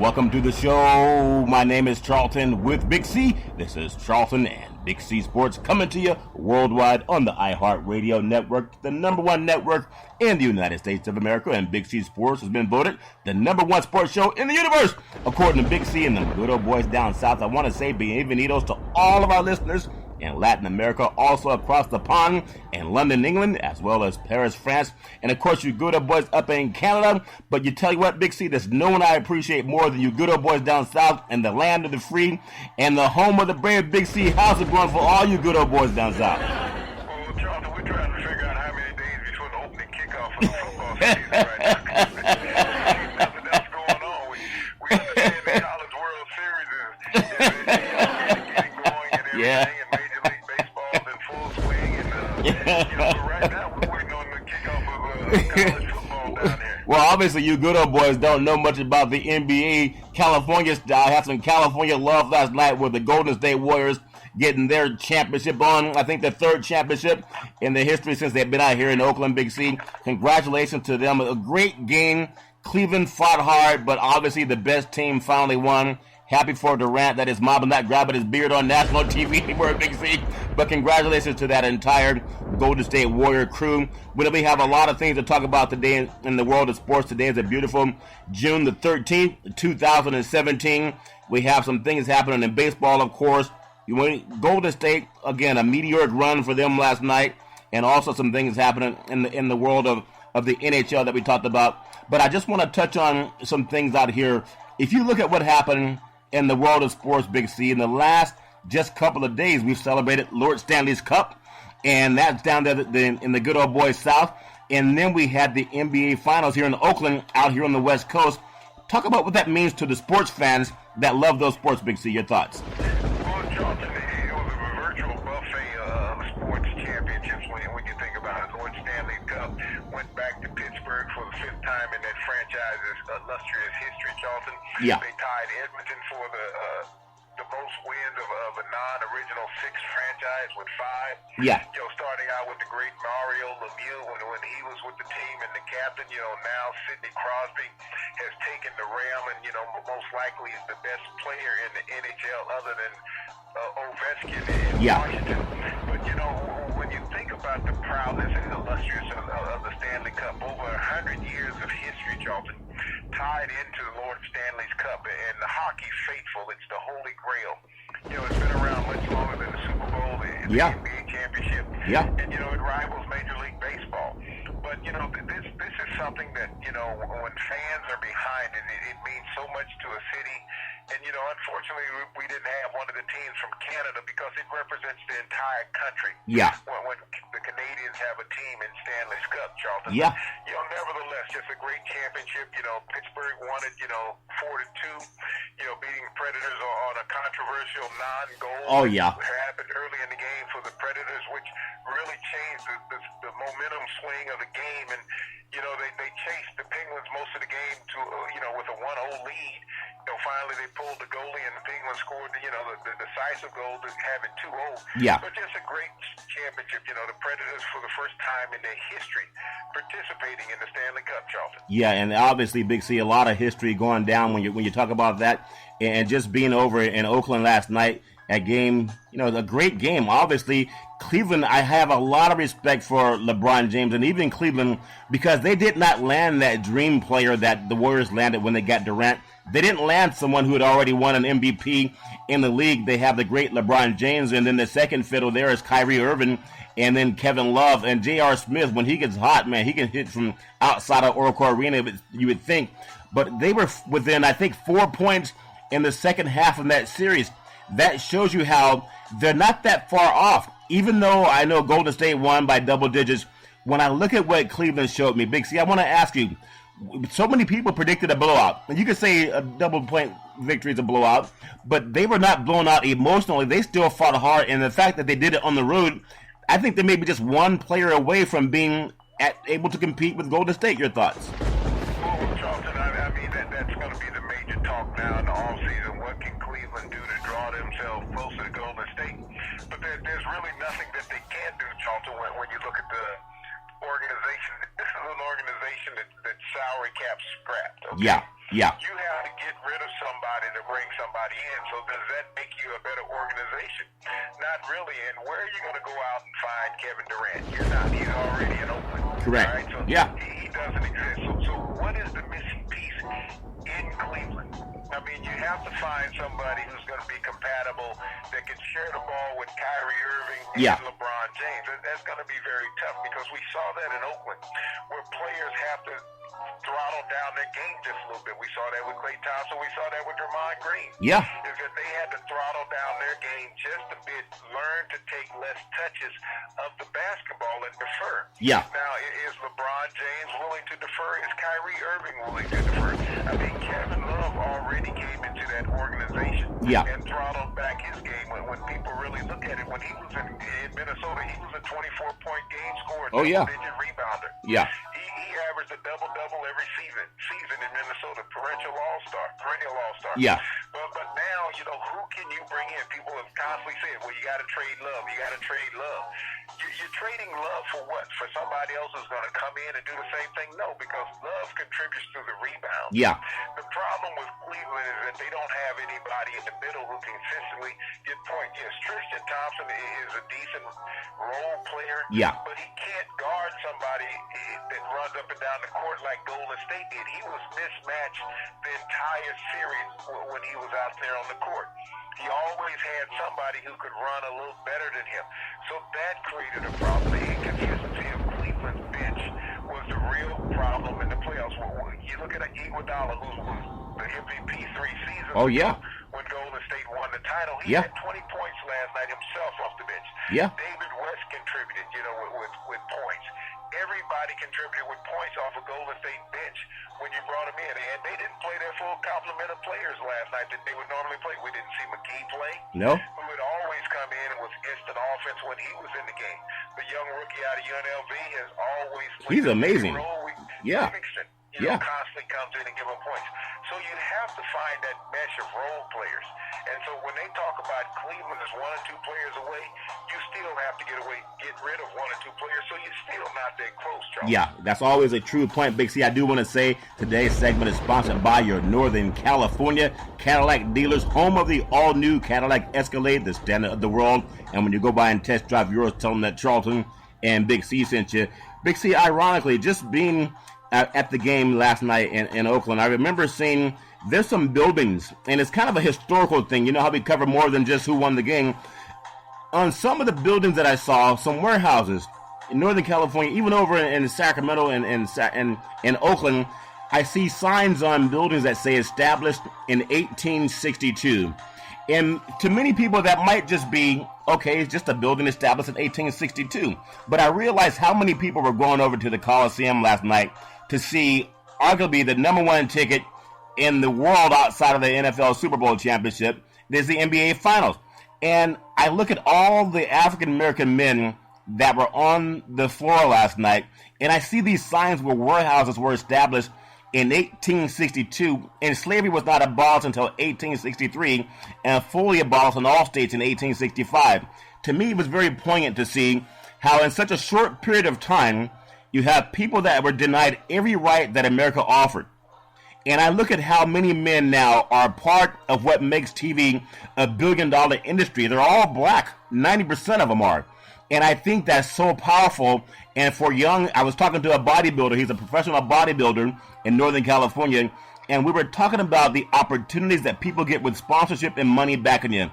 Welcome to the show. My name is Charlton with Big C. This is Charlton and Big C Sports coming to you worldwide on the iHeart Radio Network, the #1 network in the United States of America. And Big C Sports has been voted the #1 sports show in the universe, according to Big C and the good old boys down south. I want to say bienvenidos to all of our listeners in Latin America, also across the pond in London, England, as well as Paris, France, and of course you good old boys up in Canada. But you tell you what, Big C, there's no one I appreciate more than you good old boys down south in the land of the free and the home of the brave. Big C, how's it going for all you good old boys down south? Well, Charlton, we're trying to figure out how many days before the opening kickoff for the football season right now. There's nothing else going on. We understand the College World Series is getting going and everything. Yeah. Right now we're waiting on the kickoff of college football down here. Well, obviously you good old boys don't know much about the NBA California style. I had some California love last night with the Golden State Warriors getting their championship on. I think the third championship in the history since they've been out here in Oakland, Big C. Congratulations to them. A great game. Cleveland fought hard, but obviously the best team finally won. Happy for Durant that his mom not grabbing his beard on national TV anymore, Big C. But congratulations to that entire Golden State Warrior crew. We have a lot of things to talk about today in the world of sports. Today is a beautiful June the 13th, 2017. We have some things happening in baseball, of course. Golden State, again, a meteoric run for them last night. And also some things happening in the world of the NHL that we talked about. But I just want to touch on some things out here. If you look at what happened in the world of sports, Big C, in the last just couple of days, we've celebrated Lord Stanley's Cup, and that's down there in the good old boys South. And then we had the NBA Finals here in Oakland, out here on the West Coast. Talk about what that means to the sports fans that love those sports, Big C. Your thoughts? Well, Charlton, it was a virtual buffet of sports championships when you think about it. Lord Stanley Cup went back to Pittsburgh for the 5th time in that franchise's illustrious history, Charlton. Yeah. They tied Edmonton for the most wins of a non-original 6 franchise with 5. Yeah. Starting out with the great Mario Lemieux when he was with the team and the captain. Now Sidney Crosby has taken the realm and, most likely is the best player in the NHL other than Ovechkin in Washington. But, when you think about the proudness and illustrious of the Stanley Cup, over 100 years of history, Charlton, tied into Lord Stanley's Cup, and the hockey faithful, it's the holy grail. It's been around much longer than the Super Bowl, the NBA championship, and it rivals Major League Baseball. But this is something that when fans are behind it, it means so much to a city. And unfortunately, we didn't have one of the teams from Canada because it represents the entire country. Yeah. When the Canadians have a team in Stanley's Cup, Charlton. Yeah. Nevertheless, just a great championship. Pittsburgh won it, 4-2. Beating Predators on a controversial non-goal. Oh, yeah. That happened early in the game for the Predators, which really changed the momentum swing of the game. And, they chased the Penguins most of the game to, with a 1-0 lead. Finally they pulled the goalie and the Penguins scored, the decisive goal to have it 2-0. Yeah. But just a great championship. The Predators for the first time in their history participating in the Stanley Cup, Charlton. Yeah, and obviously, Big C, a lot of history going down when you talk about that, and just being over in Oakland last night. That game, a great game. Obviously, Cleveland, I have a lot of respect for LeBron James and even Cleveland because they did not land that dream player that the Warriors landed when they got Durant. They didn't land someone who had already won an MVP in the league. They have the great LeBron James, and then the second fiddle there is Kyrie Irving, and then Kevin Love and J.R. Smith. When he gets hot, man, he can hit from outside of Oracle Arena, you would think. But they were within, I think, 4 points in the second half of that series. That shows you how they're not that far off. Even though I know Golden State won by double digits, when I look at what Cleveland showed me, Big C, I want to ask you, so many people predicted a blowout. And you could say a double-point victory is a blowout, but they were not blown out emotionally. They still fought hard, and the fact that they did it on the road, I think they may be just one player away from being able to compete with Golden State. Your thoughts? Well, Charlton, I mean, that's going to be the major talk now in the offseason. What can Cleveland do to draw themselves closer to Golden State? But there's really nothing that they can do, Charlton, when you look at the organization. This is an organization that's salary cap strapped. Okay? Yeah. Yeah. You have to get rid of somebody to bring somebody in. So does that make you a better organization? Not really. And where are you going to go out and find Kevin Durant? You're not. He's already in Oakland. Correct. Right? So Yeah. he doesn't exist. So what is the missing piece in Cleveland? I mean, you have to find somebody who's going to be compatible that can share the ball with Kyrie Irving and LeBron James. That's going to be very tough because we saw that in Oakland where players have to throttle down their game just a little bit. We saw that with Klay Thompson. We saw that with Draymond Green. Yeah. Is that they had to throttle down their game just a bit, learn to take less touches of the basketball and defer. Yeah. Now, is LeBron James willing to defer? Is Kyrie Irving willing to defer? I mean, Kevin Love already came into that organization and throttled back his game when people really look at it. When he was in Minnesota, he was a 24-point game scorer, double-digit rebounder. Yeah. He averaged a double-double every season in Minnesota, perennial all-star. Yeah. But now, you know, who can you bring in? People have constantly said, well, you got to trade Love. You got to trade Love. You're trading Love for what? For somebody else who's going to come in and do the same thing? No, because Love contributes to the rebound. Yeah. The problem with Cleveland is that they don't have anybody in the middle who can consistently get points. Yes, Tristan Thompson is a decent role player. Yeah. But he can't guard somebody that runs up and down the court like Golden State did. He was mismatched the entire series when he was out there on the court. He always had somebody who could run a little better than him. So that created a problem. The inconsistency of Cleveland's bench was the real problem in the playoffs. You look at Iguodala, who was the MVP 3 seasons ago when Golden State won the title. He had 20 points last night himself off the bench. Yeah. David West contributed, with points. Everybody contributed with points off of Golden State bench when you brought them in. And they didn't play their full complement of players last night that they would normally play. We didn't see McGee play. No. Who would always come in with instant offense when he was in the game. The young rookie out of UNLV has always played. He's amazing. Livingston, constantly comes in and give them points. So you have to find that mesh of role players. And so when they talk about Cleveland is 1 or 2 players away, you still have to get rid of 1 or 2 players, so you're still not that close, Charles. Yeah, that's always a true point, Big C. I do want to say today's segment is sponsored by your Northern California Cadillac dealers, home of the all-new Cadillac Escalade, the standard of the world. And when you go by and test drive yours, tell them that Charlton and Big C sent you. Big C, ironically, just being at the game last night in Oakland, I remember seeing there's some buildings, and it's kind of a historical thing. You know how we cover more than just who won the game. On some of the buildings that I saw, some warehouses in Northern California, even over in Sacramento and in Oakland, I see signs on buildings that say established in 1862. And to many people, that might just be, okay, it's just a building established in 1862. But I realized how many people were going over to the Coliseum last night to see arguably the number 1 ticket in the world outside of the NFL Super Bowl championship. There's the NBA Finals. And I look at all the African-American men that were on the floor last night, and I see these signs where warehouses were established in 1862, and slavery was not abolished until 1863, and fully abolished in all states in 1865. To me, it was very poignant to see how in such a short period of time, you have people that were denied every right that America offered. And I look at how many men now are part of what makes TV a billion-dollar industry. They're all black. 90% of them are. And I think that's so powerful. And for young, I was talking to a bodybuilder. He's a professional bodybuilder in Northern California. And we were talking about the opportunities that people get with sponsorship and money backing you.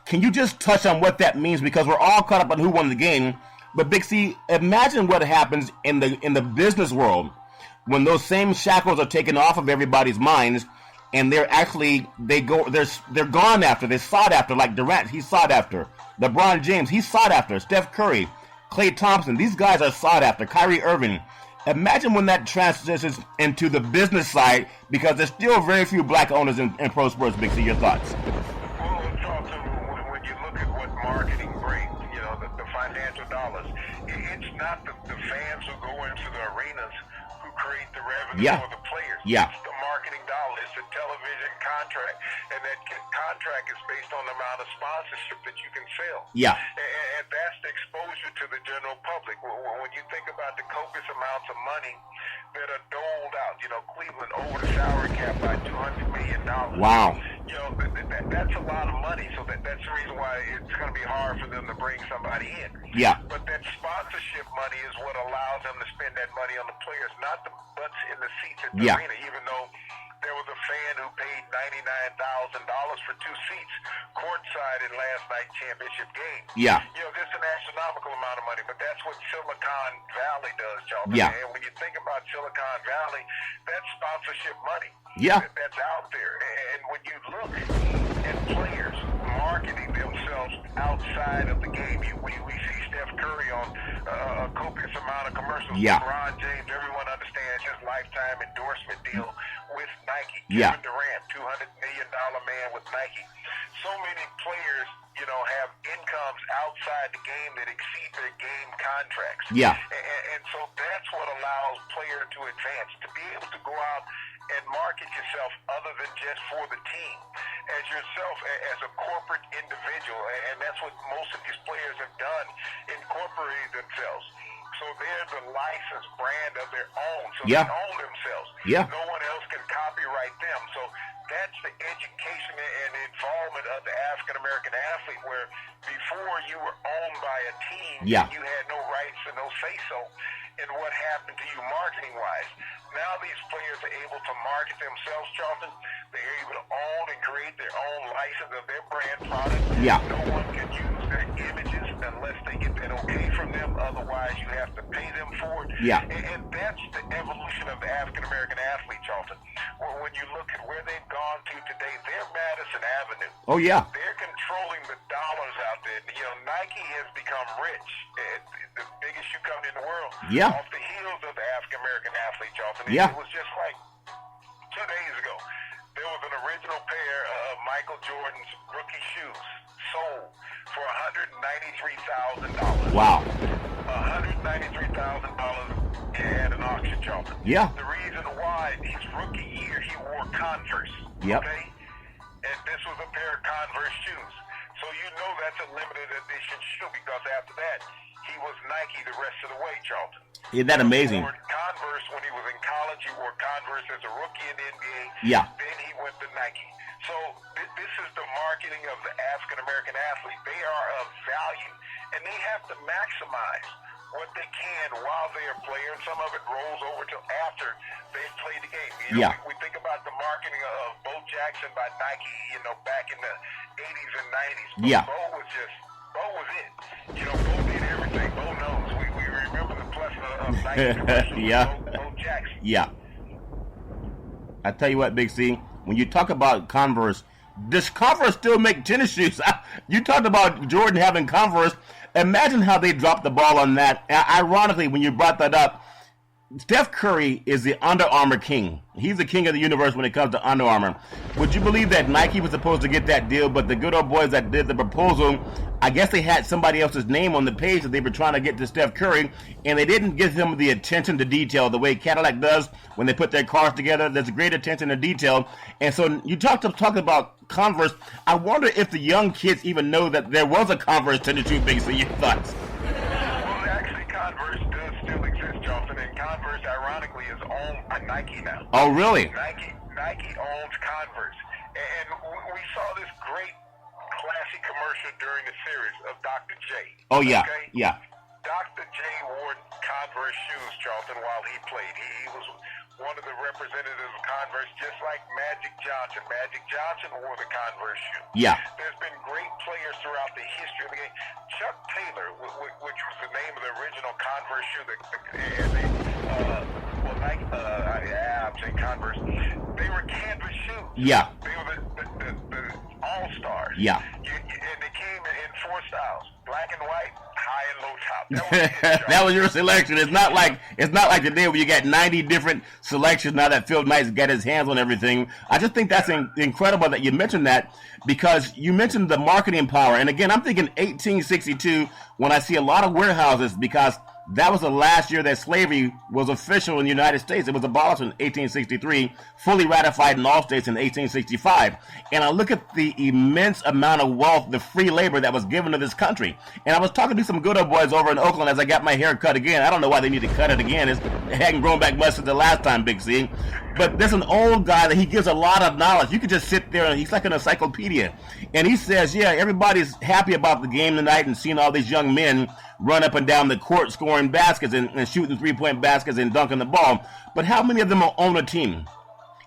Can you just touch on what that means? Because we're all caught up on who won the game. But Big C, imagine what happens in the business world when those same shackles are taken off of everybody's minds, and they're gone after, they're sought after, like Durant, he's sought after. LeBron James, he's sought after. Steph Curry, Klay Thompson, these guys are sought after. Kyrie Irving. Imagine when that transitions into the business side, because there's still very few black owners in pro sports. Big C, your thoughts? Well, Charlton, when you look at what marketing brings, the financial dollars, it's not the fans who go into the arenas who create the revenue Yeah. for the players. Yeah. It's the marketing dollar. It's the television contract. And that contract is based on the amount of sponsorship that you can sell. Yeah. And that's the exposure to the general public. When you think about the copious amounts of money that are doled out, Cleveland over the salary cap by $200 million. Wow. That's a lot of money, so that's the reason why it's going to be hard for them to bring somebody in. Yeah. But that sponsorship money is what allows them to spend that money on the players, not the butts in the seats at the Yeah. arena, even though there was a fan who paid $99,000 for 2 seats courtside in last night's championship game. Yeah. Just an astronomical amount of money, but that's what Silicon Valley does, Charles. Yeah. And when you think about Silicon Valley, that's sponsorship money. Yeah. That's out there. And when you look at players marketing themselves outside of the game, we see Steph Curry on a copious amount of commercials. Yeah. LeBron James, everyone understands his lifetime endorsement deal with Nike. Yeah. Kevin Durant, $200 million man with Nike. So many players, have incomes outside the game that exceed their game contracts. Yeah. And so that's what allows players to advance, to be able to go out and market yourself other than just for the team, as yourself, as a corporate individual. And that's what most of these players have done, incorporated themselves. So they're the licensed brand of their own. So Yeah. they own themselves. Yeah. No one else can copyright them. So that's the education and involvement of the African-American athlete, where before you were owned by a team, Yeah. you had no rights and no say-so in what happened to you marketing-wise. Now these players are able to market themselves, Charlton. They're able to own and create their own license of their brand product. Yeah. No one can use their images unless they get that okay from them. Otherwise, you have to pay them for it. Yeah. And that's the evolution of the African-American athlete, Charlton. When you look at where they've gone to today, they're Madison Avenue. Oh, yeah. They're controlling the dollars out there. Nike has become rich, the biggest shoe company in the world. Yeah. Off the heels of the African-American athlete, Charlton. Yeah. It was just like 2 days ago. There was an original pair of Michael Jordan's rookie shoes sold for $193,000. Wow. $193,000 at an auction, Charlton. Yeah. The reason why his rookie year he wore Converse. Yep. Okay? And this was a pair of Converse shoes. So that's a limited edition shoe, because after that, he was Nike the rest of the way, Charlton. Isn't that amazing? He wore Converse when he was in college. He wore Converse as a rookie in the NBA. Yeah. Then he went to Nike. So this is the marketing of the African-American athlete. They are of value, and they have to maximize what they can while they are playing. Some of it rolls over till after they've played the game. Yeah. We think about the marketing of Bo Jackson by Nike, back in the 80s and 90s. But Yeah. Bo was it. Bo did everything. Bo knows. We remember the plethora of Nike commercials. Yeah. Bo Jackson. Yeah. I tell you what, Big C, when you talk about Converse, does Converse still make tennis shoes? You talked about Jordan having Converse. Imagine how they dropped the ball on that. Ironically, when you brought that up, Steph Curry is the Under Armour king. He's the king of the universe when it comes to Under Armour. Would you believe that Nike was supposed to get that deal, but the good old boys that did the proposal, I guess they had somebody else's name on the page that they were trying to get to Steph Curry, and they didn't give him the attention to detail the way Cadillac does when they put their cars together. There's great attention to detail. And so you talk about Converse. I wonder if the young kids even know that there was a Converse tennis shoe. Big C, your thoughts? Well, actually, Converse does still exist, Johnson, and Converse, ironically, is owned by Nike now. Oh, really? Nike owns Converse. And we saw this great classic commercial during the series of Dr. J. Oh, yeah, Okay? yeah. Dr. J wore Converse shoes, Charlton, while he played. He was one of the representatives of Converse, just like Magic Johnson. Magic Johnson wore the Converse shoe. Yeah. There's been great players throughout the history of the game. Chuck Taylor, which was the name of the original Converse shoe, I'm saying Converse. They were canvas shoes. Yeah. They were the all-stars. Yeah. And they came in 4 styles: black and white, high and low top. That was it, That was your selection. It's not like today where you got 90 different selections now that Phil Knight's got his hands on everything. I just think that's incredible that you mentioned that, because you mentioned the marketing power. And again, I'm thinking 1862 when I see a lot of warehouses, because That was the last year that slavery was official in the United States. It was abolished in 1863, fully ratified in all states in 1865. And I look at the immense amount of wealth, the free labor that was given to this country. And I was talking to some good old boys over in Oakland as I got my hair cut again. I don't know why they need to cut it again. It hadn't grown back much since the last time, Big C. But there's an old guy that he gives a lot of knowledge. You could just sit there and he's like an encyclopedia. And he says, yeah, everybody's happy about the game tonight and seeing all these young men run up and down the court scoring baskets and shooting three-point baskets and dunking the ball. But how many of them are on a team?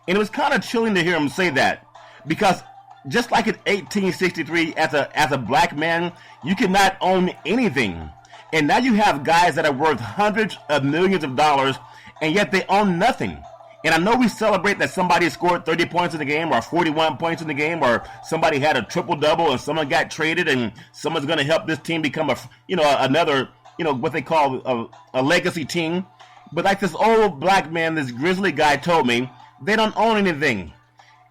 And it was kind of chilling to hear him say that, because just like in 1863, as a black man, you cannot own anything. And now you have guys that are worth hundreds of millions of dollars, and yet they own nothing. And I know we celebrate that somebody scored 30 points in the game or 41 points in the game, or somebody had a triple-double and someone got traded and someone's going to help this team become another, what they call a legacy team. But like this old black man, this grizzly guy told me, they don't own anything.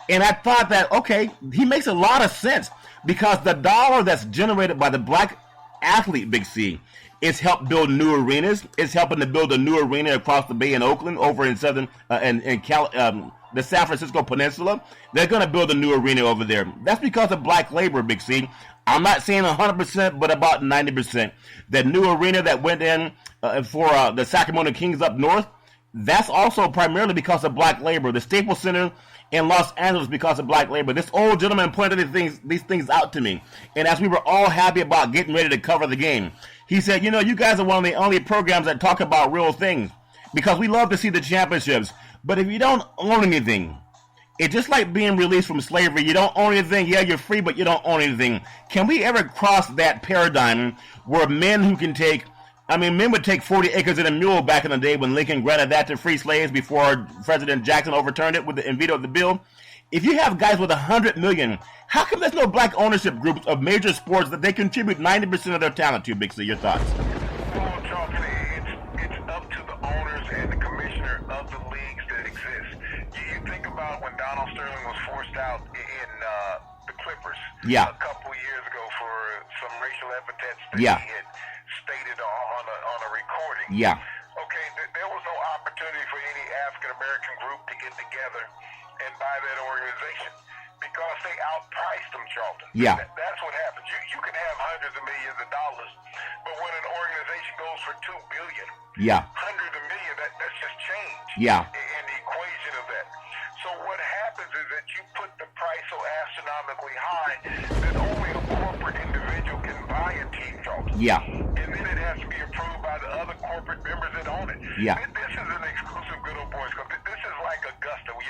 And I thought that, okay, he makes a lot of sense, because the dollar that's generated by the black athlete, Big C, it's helped build new arenas. It's helping to build a new arena across the bay in Oakland, over in southern the San Francisco Peninsula. They're going to build a new arena over there. That's because of black labor, Big C. I'm not saying 100%, but about 90%. That new arena that went in for the Sacramento Kings up north, that's also primarily because of black labor. The Staples Center in Los Angeles, because of black labor. This old gentleman pointed these things out to me. And as we were all happy about getting ready to cover the game, he said, you guys are one of the only programs that talk about real things, because we love to see the championships. But if you don't own anything, it's just like being released from slavery. You don't own anything. Yeah, you're free, but you don't own anything. Can we ever cross that paradigm where men would take 40 acres and a mule back in the day when Lincoln granted that to free slaves before President Jackson overturned it and vetoed the bill? If you have guys with $100 million, how come there's no black ownership groups of major sports that they contribute 90% of their talent to, Big C? Your thoughts? Well, Charles, it's up to the owners and the commissioner of the leagues that exist. You think about when Donald Sterling was forced out in the Clippers a couple of years ago for some racial epithets that he had stated on a recording. Yeah. Okay, there was no opportunity for any African-American group to get together and buy that organization, because they outpriced them, Charlton. Yeah. That's what happens. You can have hundreds of millions of dollars, but when an organization goes for $2 billion, hundreds of million, that's just change. Yeah. In the equation of that. So what happens is that you put the price so astronomically high that only a corporate individual can buy a team, Charlton. Yeah. And then it has to be approved by the other corporate members that own it. Yeah. This is an exclusive Good Old Boys Club. This is like Augusta. We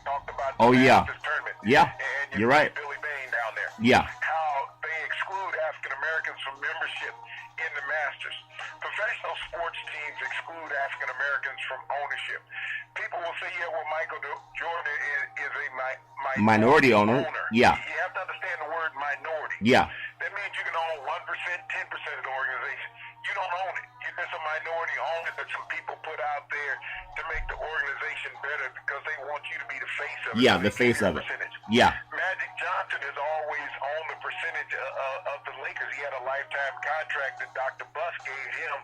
talked about this tournament. Yeah. And you're right. Billy Bain down there. Yeah. How they exclude African Americans from membership in the Masters. Professional sports teams exclude African Americans from ownership. People will say, yeah, well, Michael Jordan is a minority owner. Yeah. You have to understand the word minority. Yeah. That means you can own 1%, 10% of the organization. You don't own it. You're just a minority owner that some people put out there to make the organization better, because they want you to be the face of it. Yeah, the face of it. Yeah. Magic Johnson has always owned the percentage of the Lakers. He had a lifetime contract that Dr. Buss gave him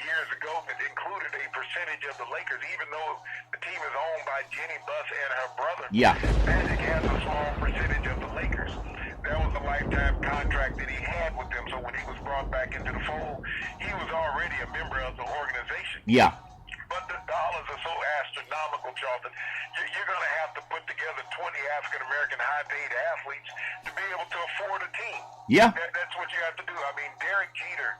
years ago that included a percentage of the Lakers, even though the team is owned by Jenny Buss and her brother. Yeah. Magic has a small percentage of the Lakers. That was a lifetime contract that he had with them, so when he was brought back into the fold, he was already a member of the organization. Yeah. But the dollars are so astronomical, Charlton. You're going to have to put together 20 African-American high-paid athletes to be able to afford a team. Yeah. That's what you have to do. I mean, Derek Jeter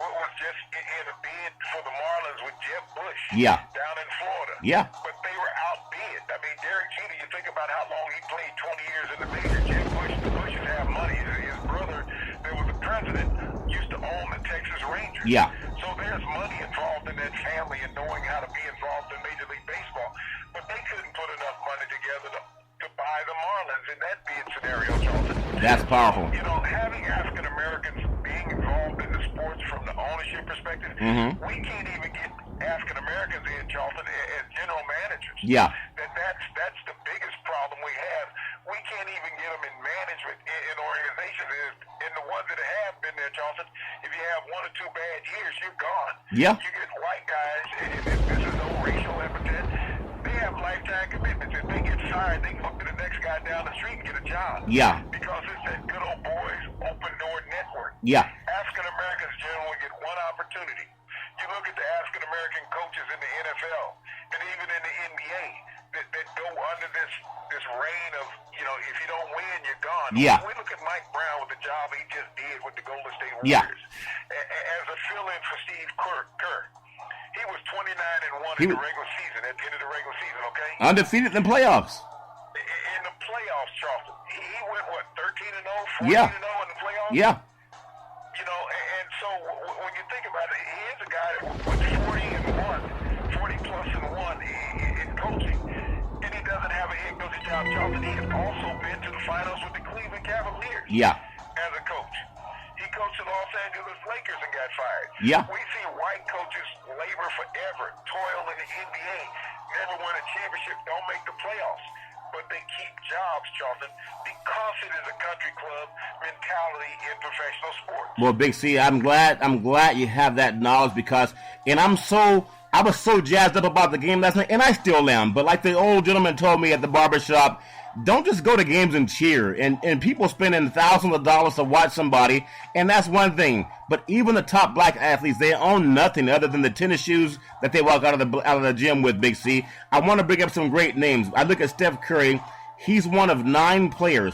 was just in a bid for the Marlins with Jeb Bush down in Florida. Yeah. But they were outbid. I mean, Derek Jeter, you think about how long he played, 20 years in the major. Jeb Bush, the Bushes have money. His brother, that was the president, used to own the Texas Rangers. Yeah. So there's money involved in that family and knowing how to be involved in Major League Baseball. But they couldn't put enough money together to buy the Marlins in that bid scenario, Charlton. That's powerful. Having African Americans being involved in the sports from the ownership perspective, we can't even get African Americans in, Charlton, as general managers. Yeah. That's the biggest problem we have. We can't even get them in management in organizations. And the ones that have been there, Charleston, if you have 1 or 2 bad years, you're gone. Yeah. You get white guys, and this is no racial epithet. They have lifetime commitments. If they get fired, they can look to the next guy down the street and get a job. Yeah. Because it's that good old boys open door network. Yeah. African Americans generally get one opportunity. You look at the African American coaches in the NFL and even in the NBA that go under this reign of, if you don't win, you're gone. Yeah. We look at Mike Brown with the job he just did with the Golden State Yeah. Warriors. As a fill-in for Steve Kerr. He was 29-1 in the regular season, at the end of the regular season, okay? Undefeated in the playoffs. In the playoffs, Charleston. He went, 13-0, 14-0 Yeah. in the playoffs? Yeah. And so when you think about it, he is a guy that was 40+1 in coaching, and he doesn't have a head coaching job. Charleston, he has also been to the finals with the Cleveland Cavaliers as a coach. He coached the Los Angeles Lakers and got fired. Yeah. We see white coaches labor forever, toil in the NBA, never win a championship, don't make the playoffs. But they keep jobs, Charleston, because it is a country club mentality in professional sports. Well, Big C, I'm glad you have that knowledge because, and I was so jazzed up about the game last night, and I still am. But like the old gentleman told me at the barbershop, don't just go to games and cheer. And people spending thousands of dollars to watch somebody, and that's one thing. But even the top black athletes, they own nothing other than the tennis shoes that they walk out of the gym with, Big C. I want to bring up some great names. I look at Steph Curry. He's one of 9 players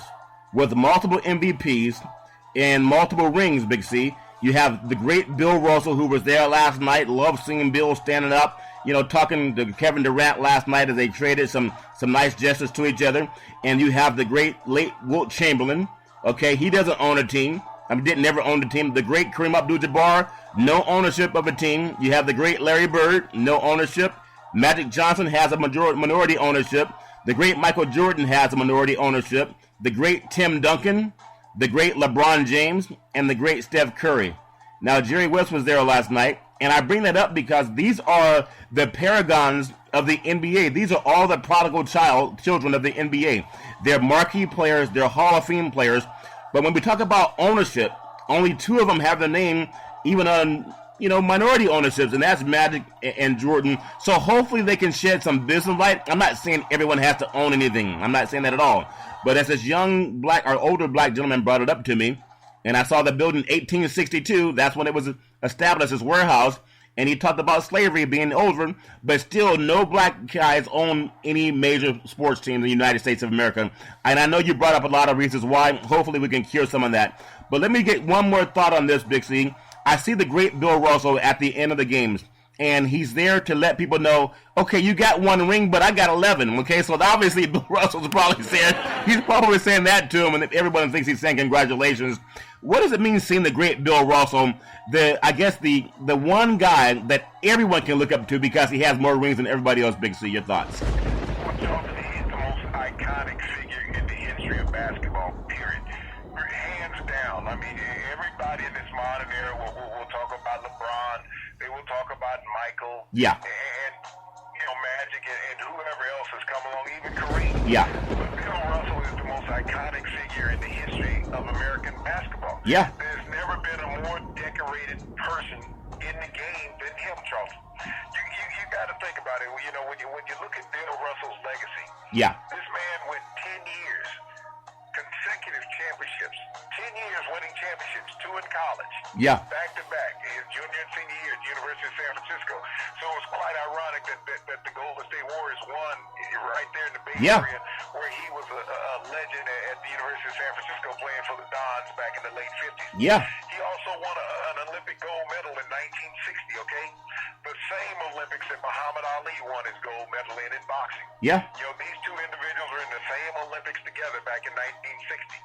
with multiple MVPs and multiple rings, Big C. You have the great Bill Russell, who was there last night. Love seeing Bill standing up, talking to Kevin Durant last night as they traded some nice gestures to each other. And you have the great late Wilt Chamberlain. Okay, he doesn't own a team. Didn't never own a team. The great Kareem Abdul-Jabbar, no ownership of a team. You have the great Larry Bird, no ownership. Magic Johnson has a minority ownership. The great Michael Jordan has a minority ownership. The great Tim Duncan, the great LeBron James, and the great Steph Curry. Now, Jerry West was there last night, and I bring that up because these are the paragons of the NBA. These are all the prodigal children of the NBA. They're marquee players. They're Hall of Fame players. But when we talk about ownership, only 2 of them have their name even on, minority ownerships, and that's Magic and Jordan. So hopefully they can shed some business light. I'm not saying everyone has to own anything. I'm not saying that at all. But as this young black or older black gentleman brought it up to me, and I saw the building 1862, that's when it was established as warehouse, and he talked about slavery being over, but still no black guys own any major sports teams in the United States of America. And I know you brought up a lot of reasons why. Hopefully we can cure some of that. But let me get one more thought on this, Big C. I see the great Bill Russell at the end of the games, and he's there to let people know, okay, you got 1 ring, but I got 11. Okay, so obviously Bill Russell's probably saying that to him, and everyone thinks he's saying congratulations. What does it mean seeing the great Bill Russell, the one guy that everyone can look up to because he has more rings than everybody else? Big C, your thoughts? Well, Charleston, he's the most iconic figure in the history of basketball, period. Hands down. Everybody in this modern era will talk about LeBron. They will talk about Michael. Yeah. And Magic and whoever else has come along, even Kareem. Yeah. But Bill Russell is the most iconic figure in the history of American basketball. Yeah. There's never been a more decorated person in the game than him, Charleston. You got to think about it. When you look at Bill Russell's legacy, this man went 10 years, consecutive championships, 10 years winning championships, 2 in college, back to back, his junior and senior year at the University of San Francisco. So it was quite ironic that the Golden State Warriors won right there in the Bay Area, where he was a legend at the University of San Francisco playing for the Dons back in the late 50s. Yeah. He also won an Olympic gold medal in 1960, okay? The same Olympics that Muhammad Ali won his gold medal in boxing. Yeah. These 2 individuals were in the same Olympics together back in 1960.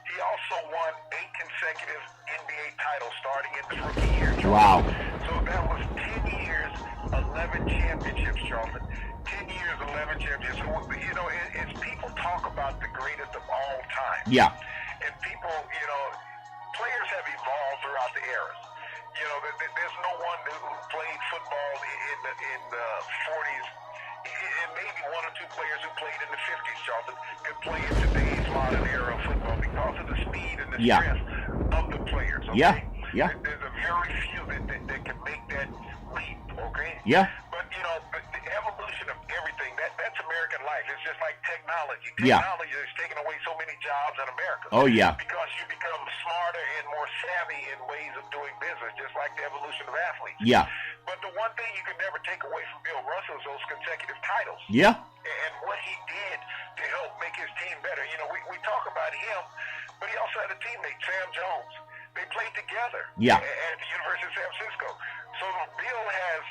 He also won 8 consecutive NBA titles starting in his rookie year, Charleston. Wow. So that was 10 years, 11 championships, Charleston. 10 years, 11 championships. So, it's people talk about the greatest of all time. Yeah. And people, players have evolved throughout the eras. There's no one who played football in the 40s and maybe one or two players who played in the 50s, Charlton, could play in today's modern era of football because of the speed and the strength of the players. Okay? Yeah. There's a very few that can make that leap. Okay. Yeah. But the evolution of everything, that's American life. It's just like technology. Yeah. Technology is taking away so many jobs in America. Oh, yeah. Because you become smarter and more savvy in ways of doing business, just like the evolution of athletes. Yeah. But the one thing you can never take away from Bill Russell is those consecutive titles. Yeah. And what he did to help make his team better. We talk about him, but he also had a teammate, Sam Jones. They played together at the University of San Francisco. So Bill has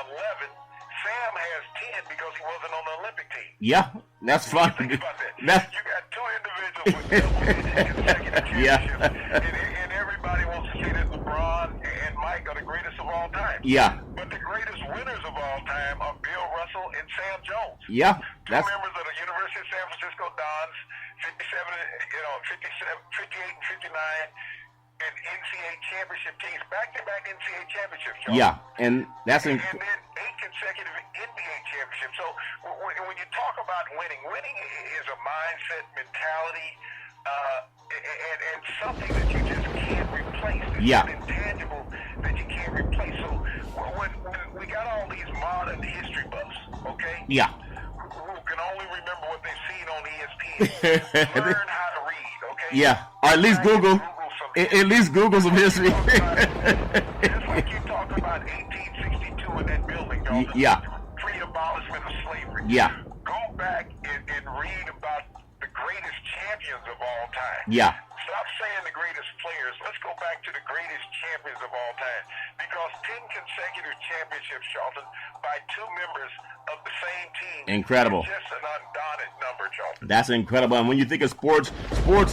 11. Sam has 10 because he wasn't on the Olympic team. Yeah, that's fun. Think about that. You got two individuals with consecutive championships, and everybody wants to say that LeBron and Mike are the greatest of all time. Yeah. But the greatest winners of all time are Bill Russell and Sam Jones. Yeah. Two members of the University of San Francisco Dons, 58 and 59. And NCAA championship teams, back-to-back NCAA championships. Y'all. Yeah, and that's and then 8 consecutive NBA championships. So when you talk about winning is a mindset, mentality, and something that you just can't replace. It's intangible that you can't replace. So when we got all these modern history buffs, okay? Yeah. Who can only remember what they've seen on ESPN. Learn how to read, okay? Yeah, or at least Google. At least Google some history. Just like you talk about 1862 in that building, y'all. Pre-abolishment of slavery. Yeah. Go back and read about the greatest champions of all time. Yeah. Stop saying the greatest players. Let's go back to the greatest champions of all time. Because 10 consecutive championships, Charlton, by two members of the same team. Incredible. Is just an undaunted number, Charlton. That's incredible. And when you think of sports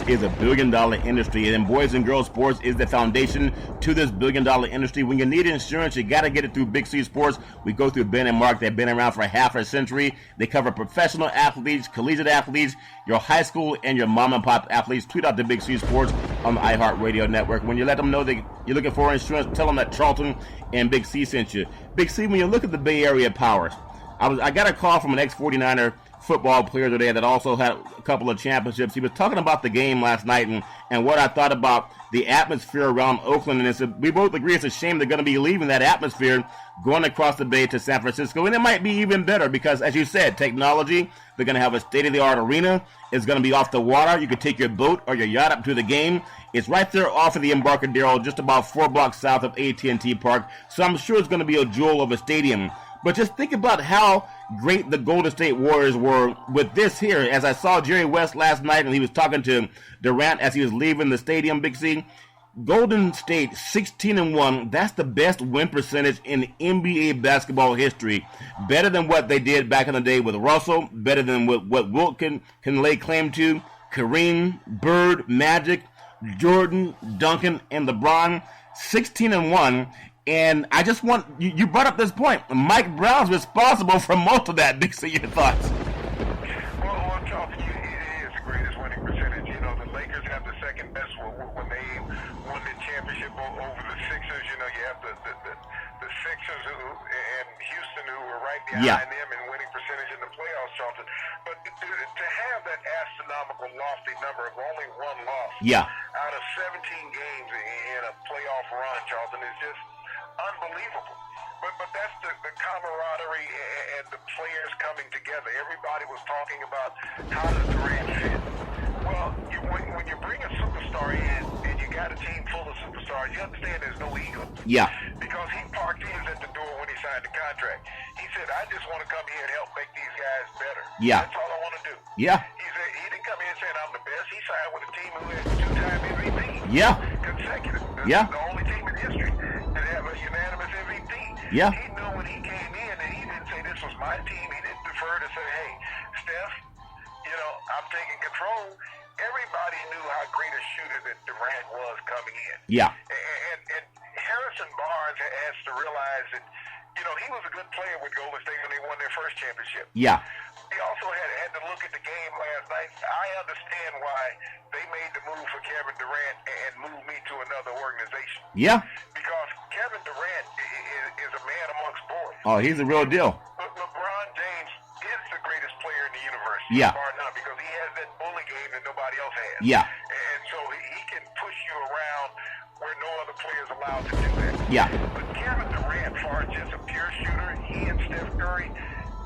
is a billion-dollar industry. And boys and girls sports is the foundation to this billion-dollar industry. When you need insurance, you got to get it through Big C Sports. We go through Ben and Mark. They've been around for half a century. They cover professional athletes, collegiate athletes, your high school, and your mom and pop athletes. Tweet out to Big C Sports on the iHeart Radio Network. When you let them know that you're looking for insurance, tell them that Charlton and Big C sent you. Big C, when you look at the Bay Area powers, I got a call from an ex-49er football player today that also had a couple of championships. He was talking about the game last night and what I thought about the atmosphere around Oakland. And we both agree it's a shame they're going to be leaving that atmosphere, going across the bay to San Francisco. And it might be even better because, as you said, technology, they're going to have a state-of-the-art arena. It's going to be off the water. You can take your boat or your yacht up to the game. It's right there off of the Embarcadero, just about 4 blocks south of AT&T Park. So I'm sure it's going to be a jewel of a stadium. But just think about how great the Golden State Warriors were with this here. As I saw Jerry West last night, and he was talking to Durant as he was leaving the stadium, Big C. Golden State 16-1. That's the best win percentage in NBA basketball history. Better than what they did back in the day with Russell. Better than what Wilt can lay claim to. Kareem, Bird, Magic, Jordan, Duncan, and LeBron. 16-1. And I just want, you brought up this point. Mike Brown's responsible for most of that. Big C, your thoughts? Well, Charlton, it is the greatest winning percentage. The Lakers have the second best when they won the championship over the Sixers. You have the Sixers and Houston who were right behind them in winning percentage in the playoffs, Charlton. But to have that astronomical, lofty number of only one loss out of 17 games in a playoff run, Charlton, is just unbelievable. But that's the camaraderie and the players coming together. Everybody was talking about how does Durant fit. Well, when you bring a superstar in and you got a team full of superstars, you understand there's no ego. Yeah. Because he parked his at the door when he signed the contract. He said, I just want to come here and help make these guys better. Yeah. That's all I want to do. Yeah. He said he didn't come in saying I'm the best. He signed with a team who had 2-time MVP. Yeah. Consecutive. Yeah. The only team in history to have a unanimous MVP. Yeah. He knew when he came in and he didn't say this was my team. He didn't defer to say, hey, Steph, I'm taking control. Everybody knew how great a shooter that Durant was coming in. Yeah. And Harrison Barnes has to realize that, he was a good player with Golden State when they won their first championship. Yeah. He also had to look at the game last night. I understand why they made the move for Kevin Durant and moved me to another organization. Yeah. Because Kevin Durant is a man amongst boys. Oh, he's a real deal. But LeBron James Yeah. Bar none, because he has that bully game that nobody else has. Yeah. And so he can push you around where no other player is allowed to do that. Yeah. But Kevin Durant, far as just a pure shooter, he and Steph Curry,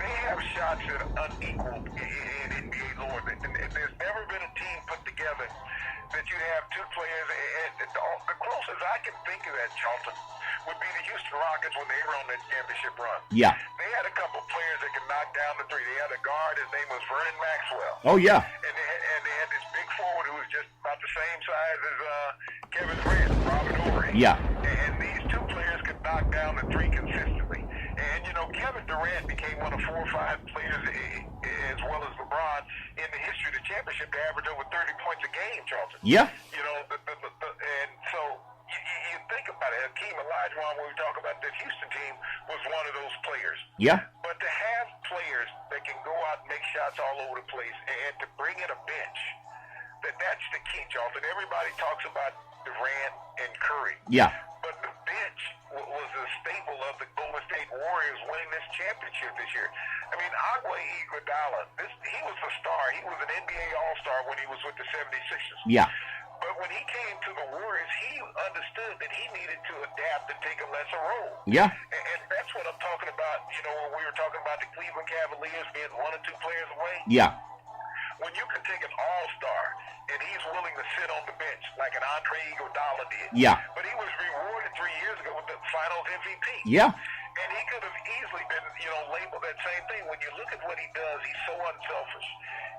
they have shots that are unequaled in NBA lore. And there's never been a team put together that you have two players. And the closest I can think of that, Charlton, would be the Houston Rockets when they were on that championship run. Yeah. They had a couple players that could knock down the three. They had a guard, his name was Vernon Maxwell. Oh, yeah. And they had this big forward who was just about the same size as Kevin Durant, Robert Ory. Yeah. And these two players could knock down the three consistently. And, you know, Kevin Durant became one of 4 or 5 players, as well as LeBron, in the history of the championship to average over 30 points a game, Charlton. Yeah. You know, and so you think about it. Hakeem Olajuwon, when we talk about this Houston team, was one of those players. Yeah. But to have players that can go out and make shots all over the place and to bring in a bench, that's the key, Charlton. Everybody talks about Durant and Curry. Yeah. But the bench was a staple of the Golden State Warriors winning this championship this year. I mean, Agua Iguodala, he was a star. He was an NBA All-Star when he was with the 76ers. Yeah. But when he came to the Warriors, he understood that he needed to adapt and take a lesser role. Yeah. And that's what I'm talking about, you know, when we were talking about the Cleveland Cavaliers being 1 or 2 players away. Yeah. When you can take an all-star and he's willing to sit on the bench like an Andre Iguodala did. Yeah. But he was rewarded 3 years ago with the Finals MVP. Yeah. And he could have easily been, you know, labeled that same thing. When you look at what he does, he's so unselfish.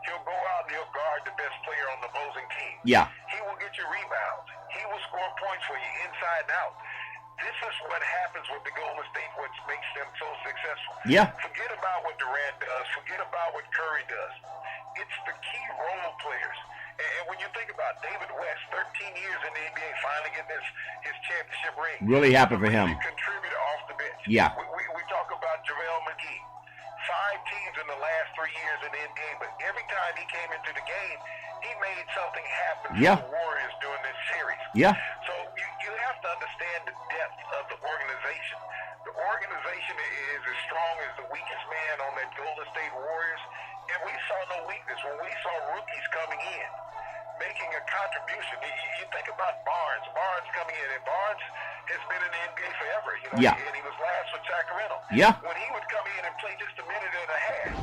He'll go out and he'll guard the best player on the opposing team. Yeah. He will get you rebounds. He will score points for you inside and out. This is what happens with the Golden State, what makes them so successful. Yeah. Forget about what Durant does. Forget about what Curry does. It's the key role players. And when you think about David West, 13 years in the NBA, finally getting his championship ring. Really happy for him. Contributor off the bench. Yeah. We talk about JaVale McGee. 5 teams in the last 3 years in the NBA, but every time he came into the game, he made something happen for the Warriors during this series. Yeah. So you have to understand the depth of the organization. The organization is as strong as the weakest man on that Golden State Warriors, and we saw no weakness when we saw rookies coming in, making a contribution. You think about Barnes coming in, and Barnes has been in the NBA forever, you know, and he was last with Sacramento. Yeah. When he would come in and play just a minute and a half,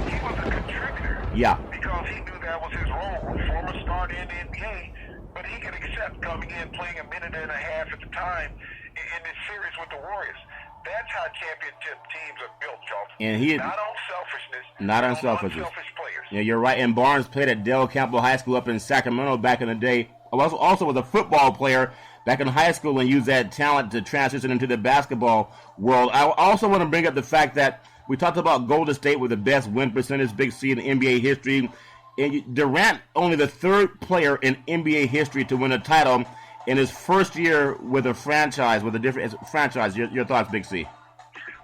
he was a contributor. Yeah. Because he knew that was his role, a former starter in the NBA, but he could accept coming in, playing a minute and a half at the time in this series with the Warriors. That's how championship teams are built, Charlton. And not on selfishness. Not on selfishness. Unselfish players. Yeah, you're right. And Barnes played at Del Campo High School up in Sacramento back in the day. Also was a football player back in high school and used that talent to transition into the basketball world. I also want to bring up the fact that we talked about Golden State with the best win percentage, Big C, in NBA history. And Durant, only the 3rd player in NBA history to win a title in his first year with a franchise, with a different franchise. Your thoughts, Big C?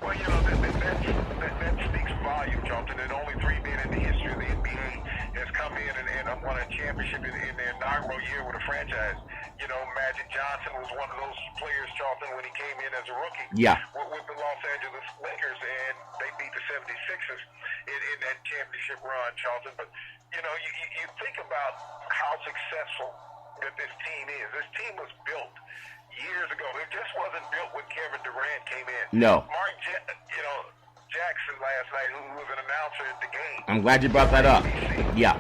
Well, you know, that speaks volume, Charlton, and only 3 men in the history of the NBA has come in and won a championship in their inaugural year with a franchise. You know, Magic Johnson was one of those players, Charlton, when he came in as a rookie with the Los Angeles Lakers, and they beat the 76ers in that championship run, Charlton. But, you know, you think about how successful that this team is. This team was built years ago. It just wasn't built when Kevin Durant came in. No. Jackson last night, who was an announcer at the game. I'm glad you brought that up. Yeah.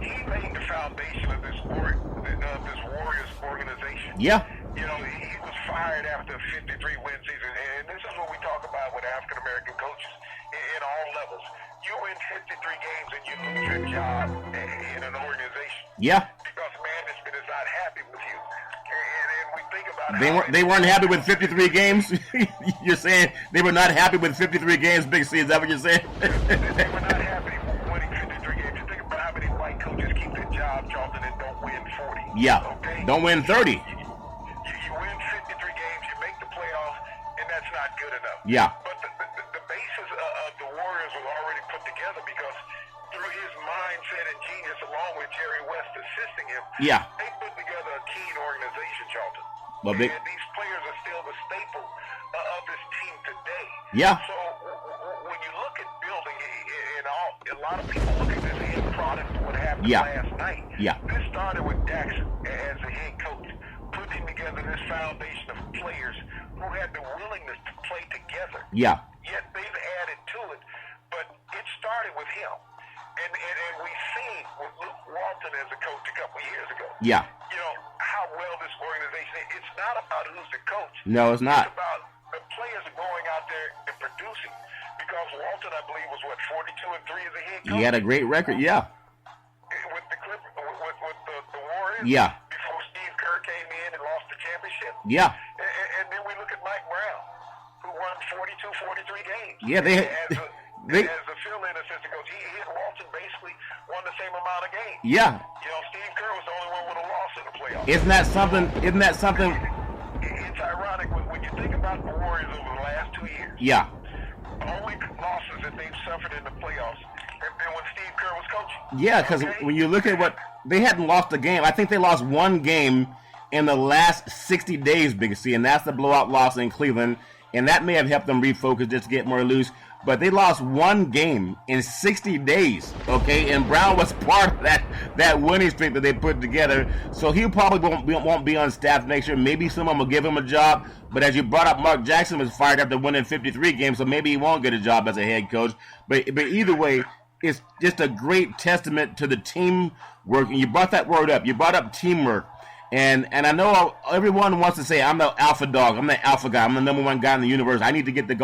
He laid the foundation of this Warriors organization. Yeah. You know, he was fired after a 53-win season, and this is what we talk about with African-American coaches in all levels. You win 53 games and you lose your job in an organization. Yeah. Because management is not happy with you. And we think about they weren't happy with 53 games? You're saying they were not happy with 53 games, Big C? Is that what you're saying? They were not happy winning 53 games. You think about how many white coaches keep their job, Charlton, and don't win 40. Yeah. Okay? Don't win 30. You win 53 games, you make the playoffs, and that's not good enough. Yeah. But the basis of the Warriors was already put together because through his mindset and genius, along with Jerry West assisting him, they put together a keen organization, Charlton. And these players are still the staple of this team today. Yeah. So when you look at building, a lot of people look at this last night. Yeah. This started with Dax as the head coach, putting together this foundation of players who had the willingness to play together. Yeah. Yet they've added to it, but it started with him. And we've seen with Luke Walton as a coach a couple of years ago. Yeah. You know, how well this organization is. It's not about who's the coach. No, it's not. It's about the players are going out there and producing. Because Walton, I believe, was 42-3 as a head coach. He had a great record, yeah. With the Clippers, with the Warriors. Yeah. Before Steve Kerr came in and lost the championship. Yeah. And then we look at Mike Brown, who won 43 games. Yeah, as a fill-in assistant coach, he and Walton basically won the same amount of games. Yeah. You know, Steve Kerr was the only one with a loss in the playoffs. Isn't that something? It's ironic when you think about the Warriors over the last 2 years. Yeah. The only losses that they've suffered in the playoffs have been when Steve Kerr was coaching. Yeah, because when you look at what they hadn't lost a game, I think they lost one game in the last 60 days, Big C, and that's the blowout loss in Cleveland, and that may have helped them refocus just to get more loose. But they lost one game in 60 days, okay? And Brown was part of that winning streak that they put together. So he probably won't be on staff next year. Maybe someone will give him a job. But as you brought up, Mark Jackson was fired after winning 53 games, so maybe he won't get a job as a head coach. But either way, it's just a great testament to the teamwork. And you brought that word up. You brought up teamwork. And I know everyone wants to say, I'm the alpha dog, I'm the alpha guy, I'm the number one guy in the universe, I need to get the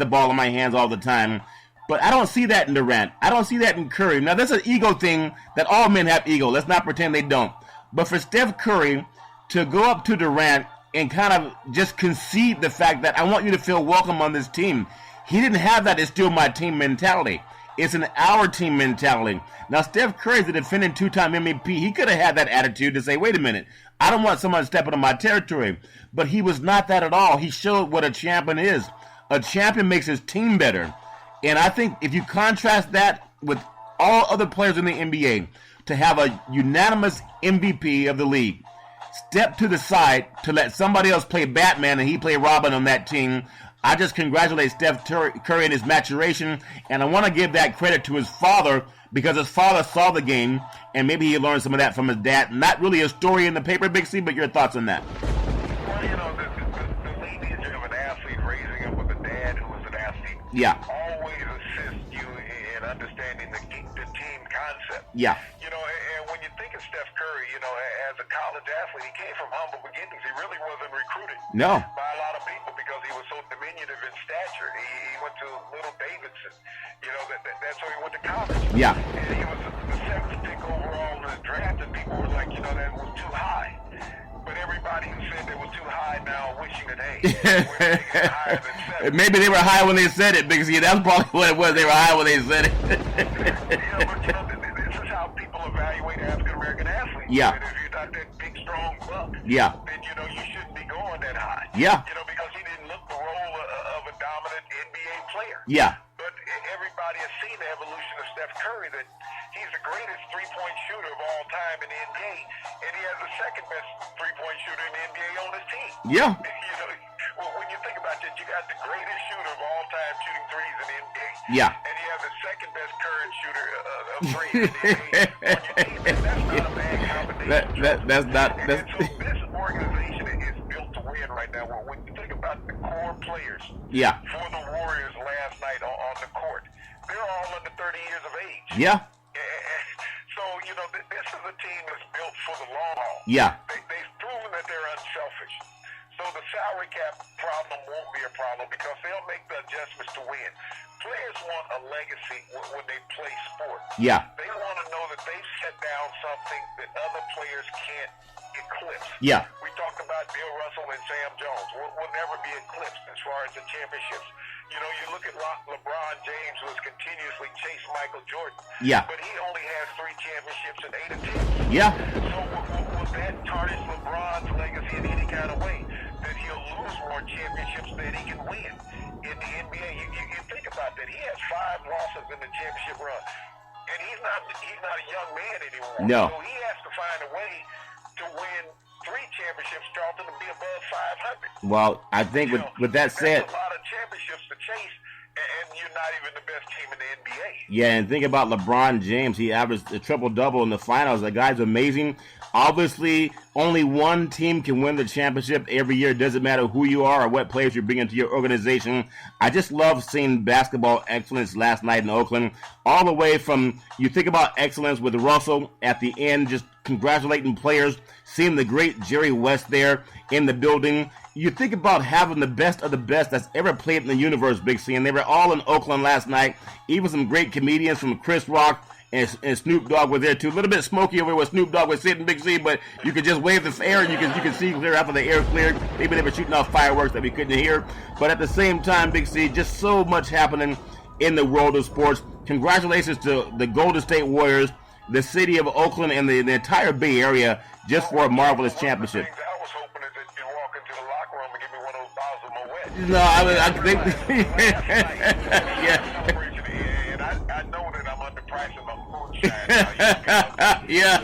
ball in my hands all the time. But I don't see that in Durant. I don't see that in Curry. Now, that's an ego thing that all men have ego. Let's not pretend they don't. But for Steph Curry to go up to Durant and kind of just concede the fact that I want you to feel welcome on this team, he didn't have that "it's still my team" mentality. It's an our team mentality. Now, Steph Curry's the defending two-time MVP. He could have had that attitude to say, wait a minute, I don't want someone stepping on my territory. But he was not that at all. He showed what a champion is. A champion makes his team better. And I think if you contrast that with all other players in the NBA, to have a unanimous MVP of the league step to the side to let somebody else play Batman and he play Robin on that team, I just congratulate Steph Curry and his maturation, and I want to give that credit to his father because his father saw the game, and maybe he learned some of that from his dad. Not really a story in the paper, Big C, but your thoughts on that? Well, you know, the lineage of an athlete raising up with a dad who was an athlete always assists you in understanding the team concept. Yeah. You know, and when you think of Steph Curry, you know, as a college athlete, he came from humble beginnings. He really wasn't recruited by a lot of people because he was so diminutive in stature. He went to Little Davidson. You know, that's where he went to college. Yeah. And he was the seventh pick overall in the draft, and people were like, you know, that was too high. But everybody who said it was too high now wishing that, hey, we're higher than 7. Maybe they were high when they said it, because that's probably what it was. They were high when they said it. Yeah, but you know, this is how people evaluate African-American athletes. Yeah. And if you're not that big, strong buck, yeah, then, you know, you shouldn't be going that high. Yeah. You know, because he didn't look the role of a dominant NBA player. Yeah. But everybody has seen the evolution of Steph Curry, that he's the greatest three-point shooter of all time in the NBA, and he has the second best three-point shooter in the NBA on his team. Yeah. You know, well, when you think about that, you got the greatest shooter of all time shooting threes in the NBA. Yeah. And you have the second best current shooter of threes in the NBA on your team. And that's not a bad combination. That's not. That's... And so this organization is built to win right now. When you think about the core players for the Warriors last night on the court, they're all under 30 years of age. Yeah. So, you know, this is a team that's built for the long haul. Yeah. They've proven that they're unselfish. So the salary cap problem won't be a problem because they'll make the adjustments to win. Players want a legacy when they play sport. Yeah. They want to know that they've set down something that other players can't eclipse. Yeah. We talked about Bill Russell and Sam Jones. Will never be eclipsed as far as the championships. You know, you look at LeBron James, who has continuously chased Michael Jordan. Yeah. But he only has 3 championships and 8 attempts. Yeah. So will that tarnish LeBron's legacy in any kind of way? That he'll lose more championships than he can win in the NBA. You think about that. He has 5 losses in the championship run. And he's not a young man anymore. No. So he has to find a way to win 3 championships, Charlton, to be above 500. Well, I think with that said, that's a lot of championships to chase, and you're not even the best team in the NBA. Yeah, and think about LeBron James. He averaged a triple-double in the finals. The guy's amazing. Obviously, only one team can win the championship every year. It doesn't matter who you are or what players you bring into your organization. I just love seeing basketball excellence last night in Oakland. All the way from, you think about excellence with Russell at the end, just congratulating players, seeing the great Jerry West there in the building. You think about having the best of the best that's ever played in the universe, Big C, and they were all in Oakland last night. Even some great comedians from Chris Rock and Snoop Dogg were there too. A little bit smoky over where Snoop Dogg was sitting, Big C, but you could just wave the air and you can see clear after the air cleared. Maybe they were shooting off fireworks that we couldn't hear. But at the same time, Big C, just so much happening in the world of sports. Congratulations to the Golden State Warriors, the city of Oakland, and the entire Bay Area just for a marvelous championship. No, I think. Yeah. And I know that I'm underpricing my moonshine. Yeah.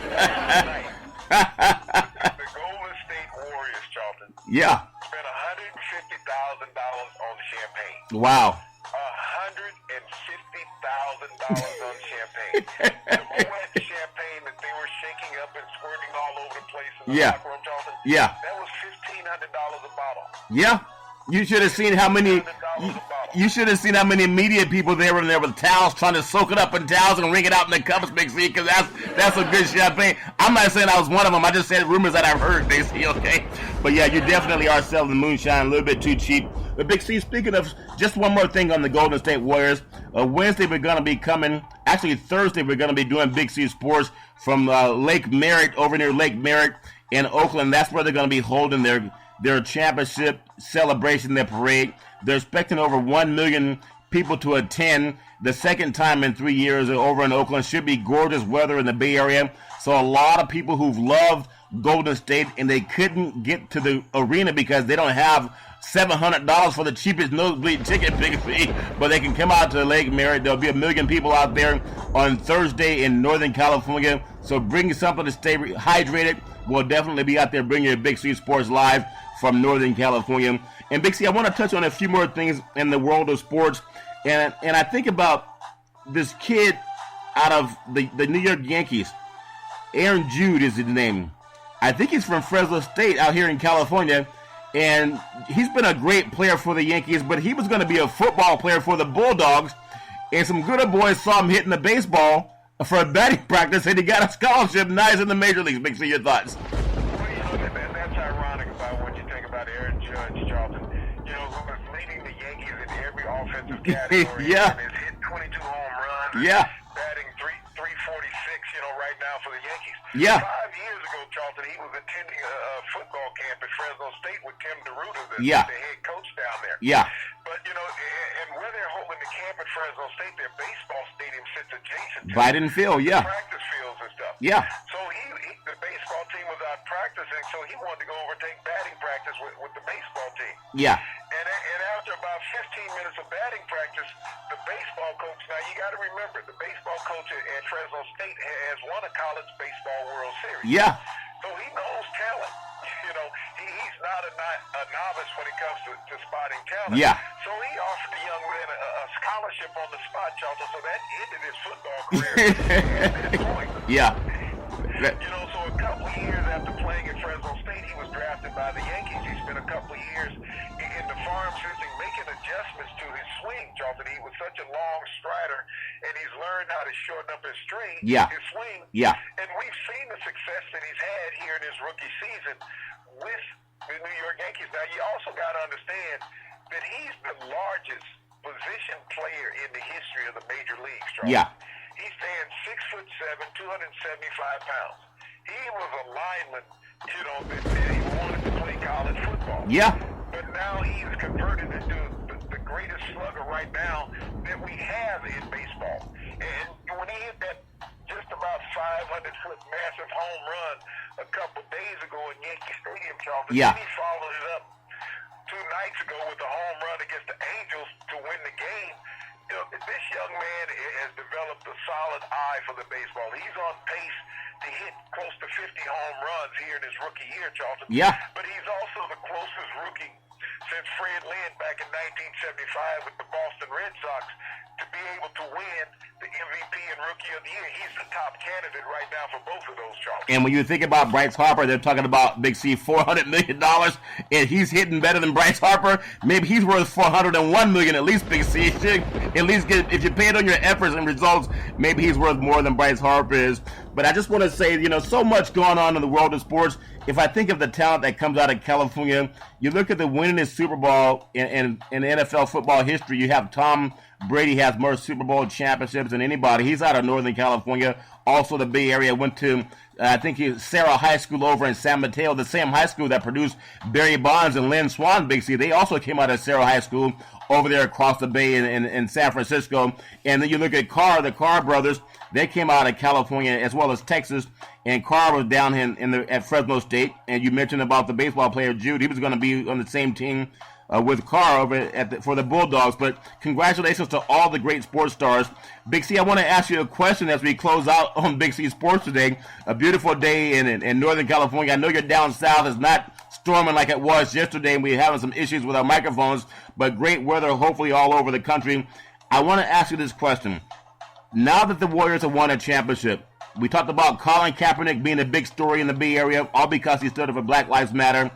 The Golden State Warriors, Charlton. Yeah. Spent $150,000 on champagne. Wow. $150,000 on champagne. The Moet champagne that they were shaking up and squirting all over the place in the locker room, Charlton. Yeah. That was $1,500 a bottle. Yeah. You should have seen how many. You should have seen how many media people there were in there with towels trying to soak it up in towels and wring it out in the cups, Big C, because that's a good champagne. I'm not saying I was one of them. I just said rumors that I've heard, Big C, okay? But yeah, you definitely are selling the moonshine a little bit too cheap. But Big C, speaking of, just one more thing on the Golden State Warriors. Wednesday we're going to be coming. Actually, Thursday we're going to be doing Big C Sports from Lake Merritt, over near Lake Merritt in Oakland. That's where they're going to be holding their championship celebration, their parade. They're expecting over 1 million people to attend. The second time in 3 years over in Oakland. Should be gorgeous weather in the Bay Area. So a lot of people who've loved Golden State and they couldn't get to the arena because they don't have $700 for the cheapest nosebleed ticket, Big C, but they can come out to Lake Merritt. There'll be 1 million people out there on Thursday in Northern California. So bring something to stay hydrated. We'll definitely be out there bringing you Big C Sports live from Northern California. And Big C, I want to touch on a few more things in the world of sports. And I think about this kid out of the New York Yankees. Aaron Jude is his name. I think he's from Fresno State out here in California. And he's been a great player for the Yankees, but he was going to be a football player for the Bulldogs. And some good old boys saw him hitting the baseball for a batting practice, and he got a scholarship. Now he's in the major leagues. Big C, your thoughts? Well, that's ironic about when you think about Aaron Judge, Charlton. Who was leading the Yankees in every offensive category. Yeah. And has hit 22 home runs. Yeah. Batting 346, right now for the Yankees. Yeah. 5 years ago, Charlton, he was attending a football camp at Fresno State with Tim DeRuta, the head coach down there. Yeah. But, and where they're holding the camp at Fresno State, their baseball stadium sits adjacent to Biden Field, yeah. Practice fields and stuff. Yeah. So the baseball team was out practicing, so he wanted to go over and take batting practice with the baseball team. Yeah. And after about 15 minutes of batting practice, the baseball coach, now you got to remember, the baseball coach at Fresno State has won a college baseball World Series. Yeah. So he knows talent. He's not a novice when it comes to spotting talent. Yeah. So he offered the young man a scholarship on the spot, Charlton, so that ended his football career at that point. Yeah. So a couple of years after playing at Fresno State, he was drafted by the Yankees. He spent a couple of years in the farm system making adjustments to his swing, Charlton. He was such a long strider, and he's learned how to shorten up his swing. Yeah. And we've seen the success that he's had here in his rookie season with the New York Yankees. Now, you also got to understand that he's the largest position player in the history of the major leagues, Charlton. Yeah. He stands 6'7", 275 pounds. He was a lineman, that he wanted to play college football. Yeah. But now he's converted into the greatest slugger right now that we have in baseball. And when he hit that just about 500-foot massive home run a couple days ago in Yankee Stadium, Charlton, yeah. He followed it up 2 nights ago with a home run against the Angels to win the game. This young man has developed a solid eye for the baseball. He's on pace to hit close to 50 home runs here in his rookie year, Charlton. Yeah. But he's also the closest rookie since Fred Lynn back in 1975 with the Boston Red Sox to be able to win the MVP and Rookie of the Year. He's the top candidate right now for both of those, Charles. And when you think about Bryce Harper, they're talking about Big C, $400 million, and he's hitting better than Bryce Harper. Maybe he's worth $401 million at least, Big C. At least get, if you pay it on your efforts and results, maybe he's worth more than Bryce Harper is. But I just want to say, so much going on in the world of sports. If I think of the talent that comes out of California, you look at the winningest Super Bowl in NFL football history. You have Tom Brady has more Super Bowl championships than anybody. He's out of Northern California, also the Bay Area. Went to, I think, Sarah High School over in San Mateo, the same high school that produced Barry Bonds and Lynn Swann, Big C. They also came out of Sarah High School over there across the bay in San Francisco. And then you look at the Carr brothers. They came out of California as well as Texas. And Carr was down at Fresno State. And you mentioned about the baseball player Jude. He was going to be on the same team with Carr over for the Bulldogs. But congratulations to all the great sports stars. Big C, I want to ask you a question as we close out on Big C Sports today. A beautiful day in Northern California. I know you're down south. It's not storming like it was yesterday, and we're having some issues with our microphones, but great weather hopefully all over the country. I want to ask you this question. Now that the Warriors have won a championship, we talked about Colin Kaepernick being a big story in the Bay Area, all because he stood up for Black Lives Matter.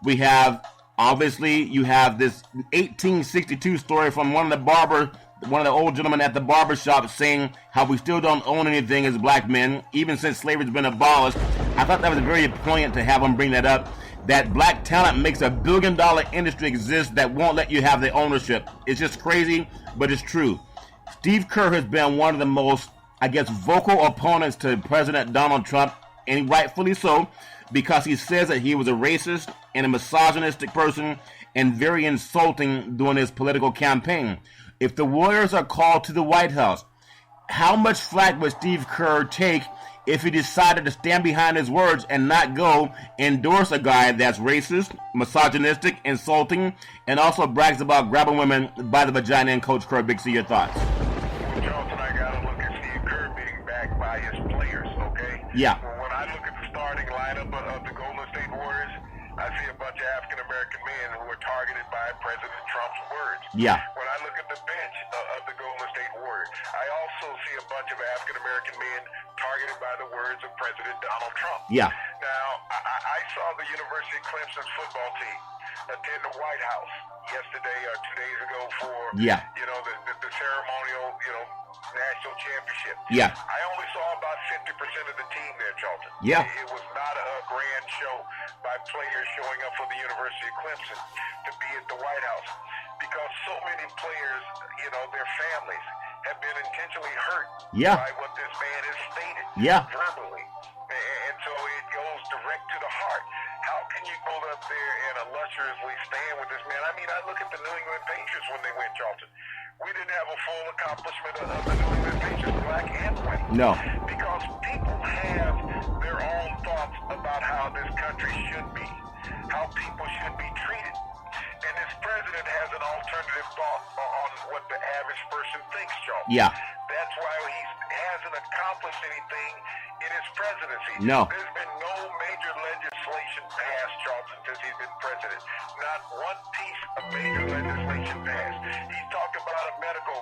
We have, obviously, you have this 1862 story from one of the old gentlemen at the barber shop saying how we still don't own anything as black men, even since slavery's been abolished. I thought that was very poignant to have him bring that up. That black talent makes $1 billion industry exist that won't let you have the ownership. It's just crazy, but it's true. Steve Kerr has been one of the most, vocal opponents to President Donald Trump, and rightfully so, because he says that he was a racist and a misogynistic person and very insulting during his political campaign. If the Warriors are called to the White House, how much flack would Steve Kerr take if he decided to stand behind his words and not go endorse a guy that's racist, misogynistic, insulting, and also brags about grabbing women by the vagina? And Coach Kerr, Big C, your thoughts? Charlton, I got to look at Steve Kerr being backed by his players, okay? Yeah. When I look at the starting lineup of the Golden State Warriors, I see a bunch of African-American men who are targeted by President Trump's words. Yeah. When I look at the bench of the Golden State Warriors, I also see a bunch of African-American men targeted by the words of President Donald Trump. Yeah. Now, I saw the University of Clemson's football team attend the White House yesterday or 2 days ago for, the ceremonial, national championship. Yeah. I only saw about 50% of the team there, Charlton. Yeah. It was not a grand show by players showing up for the University of Clemson to be at the White House because so many players, their families have been intentionally hurt by what this man has stated verbally. And so it goes direct to the heart. How can you go up there and illustriously stand with this man? I mean, I look at the New England Patriots when they went, Charlton. We didn't have a full accomplishment of the New England Patriots, black and white. No. Because people have their own thoughts about how this country should be, how people should be treated. And this president has an alternative thought on what the average person thinks, Charlton. Yeah. That's why he hasn't accomplished anything in his presidency. No. There's been no major legislation passed, Charlton, since he's been president. Not one piece of major legislation passed. He talked about a medical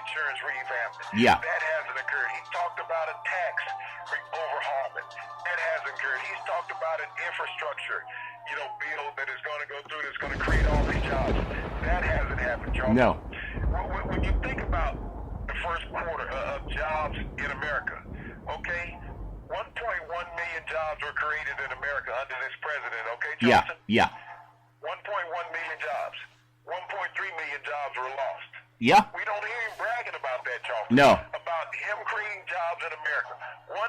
insurance revampment. Yeah. That hasn't occurred. He talked about a tax overhaulment. That hasn't occurred. He's talked about an infrastructure, bill that is going to go through that's going to create all these jobs. That hasn't happened, Charlton. No. When you think about the first quarter of jobs in America, okay, 1.1 million jobs were created in America under this president, okay, Johnson? Yeah. 1.1 million jobs. 1.3 million jobs were lost. Yeah. We don't hear him bragging about that, Charlton. No. About him creating jobs in America. 1.1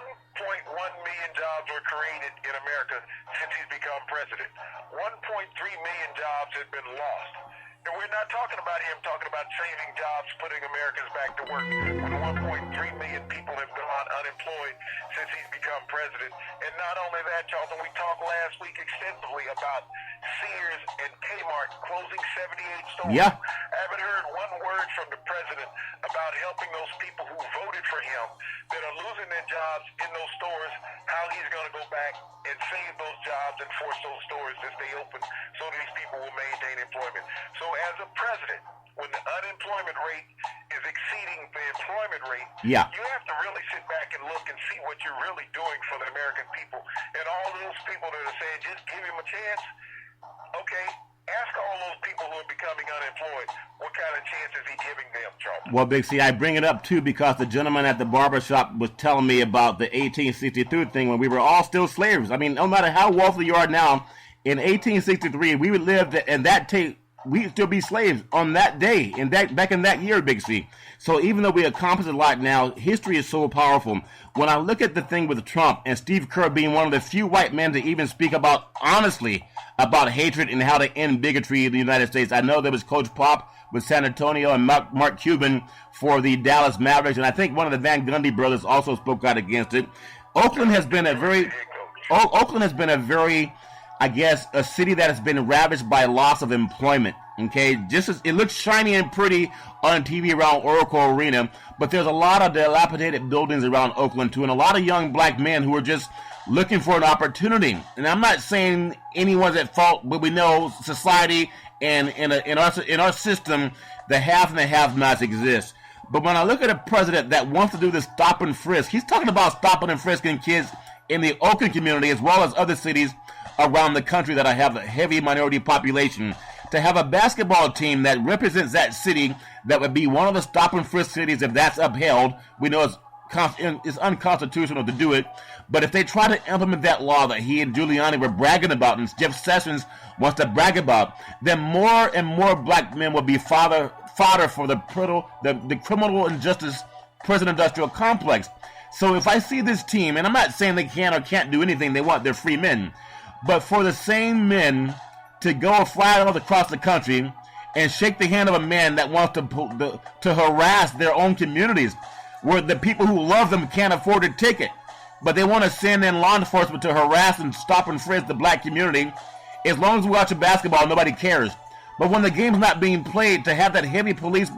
million jobs were created in America since he's become president. 1.3 million jobs have been lost. And we're not talking about him talking about saving jobs, putting Americans back to work, when 1.3 million people have gone unemployed since he's become president. And not only that, Charlton, we talked last week extensively about Sears and Kmart closing 78 stores. Yeah. I haven't heard one word heard from the president about helping those people who voted for him that are losing their jobs in those stores, how he's going to go back and save those jobs and force those stores to stay open so these people will maintain employment. So as a president, when the unemployment rate is exceeding the employment rate, you have to really sit back and look and see what you're really doing for the American people. And all those people that are saying, just give him a chance, okay, ask all those people who are becoming unemployed, what kind of chance is he giving them, Charles? Well, Big C, I bring it up, too, because the gentleman at the barbershop was telling me about the 1863 thing when we were all still slaves. I mean, no matter how wealthy you are now, in 1863, we would live in that tape. We'd still be slaves on that day, back in that year, Big C. So even though we accomplished a lot now, history is so powerful. When I look at the thing with Trump and Steve Kerr being one of the few white men to even speak about, honestly, about hatred and how to end bigotry in the United States. I know there was Coach Pop with San Antonio and Mark Cuban for the Dallas Mavericks, and I think one of the Van Gundy brothers also spoke out against it. Oakland has been a very, I guess, a city that has been ravaged by loss of employment. Okay, just as it looks shiny and pretty on TV around Oracle Arena, but there's a lot of dilapidated buildings around Oakland too, and a lot of young black men who are just looking for an opportunity. And I'm not saying anyone's at fault, but we know society and in our system, the have and the have-nots exist. But when I look at a president that wants to do this stop and frisk, he's talking about stopping and frisking kids in the Oakland community as well as other cities around the country that have a heavy minority population. To have a basketball team that represents that city that would be one of the stop and frisk cities if that's upheld, we know it's unconstitutional to do it. But if they try to implement that law that he and Giuliani were bragging about and Jeff Sessions wants to brag about, then more and more black men will be fodder for the criminal injustice prison industrial complex. So if I see this team, and I'm not saying they can or can't do anything they want, they're free men, but for the same men to go fly all across the country and shake the hand of a man that wants to harass their own communities, where the people who love them can't afford a ticket, but they want to send in law enforcement to harass and stop and frisk the black community. As long as we watch basketball, nobody cares. But when the game's not being played, to have that heavy police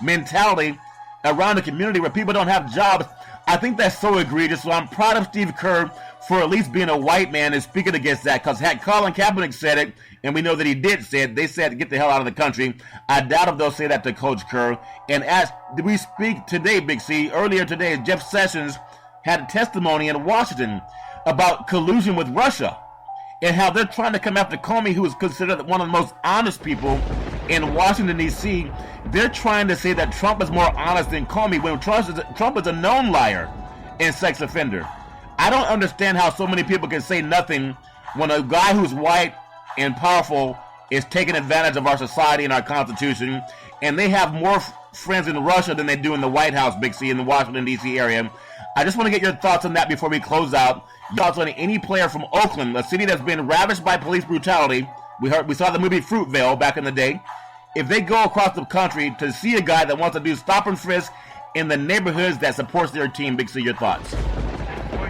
mentality around the community where people don't have jobs, I think that's so egregious. So I'm proud of Steve Kerr for at least being a white man and speaking against that, because had Colin Kaepernick said it, and we know that he did say it, they said get the hell out of the country. I doubt if they'll say that to Coach Kerr. And as we speak today, Big C, earlier today, Jeff Sessions had a testimony in Washington about collusion with Russia and how they're trying to come after Comey, who is considered one of the most honest people in Washington, D.C. They're trying to say that Trump is more honest than Comey when Trump is a known liar and sex offender. I don't understand how so many people can say nothing when a guy who's white and powerful is taking advantage of our society and our Constitution, and they have more friends in Russia than they do in the White House, Big C, in the Washington, D.C. area. I just want to get your thoughts on that before we close out. Thoughts on any player from Oakland, a city that's been ravaged by police brutality. We saw the movie Fruitvale back in the day. If they go across the country to see a guy that wants to do stop and frisk in the neighborhoods that supports their team, Big C, your thoughts? Well,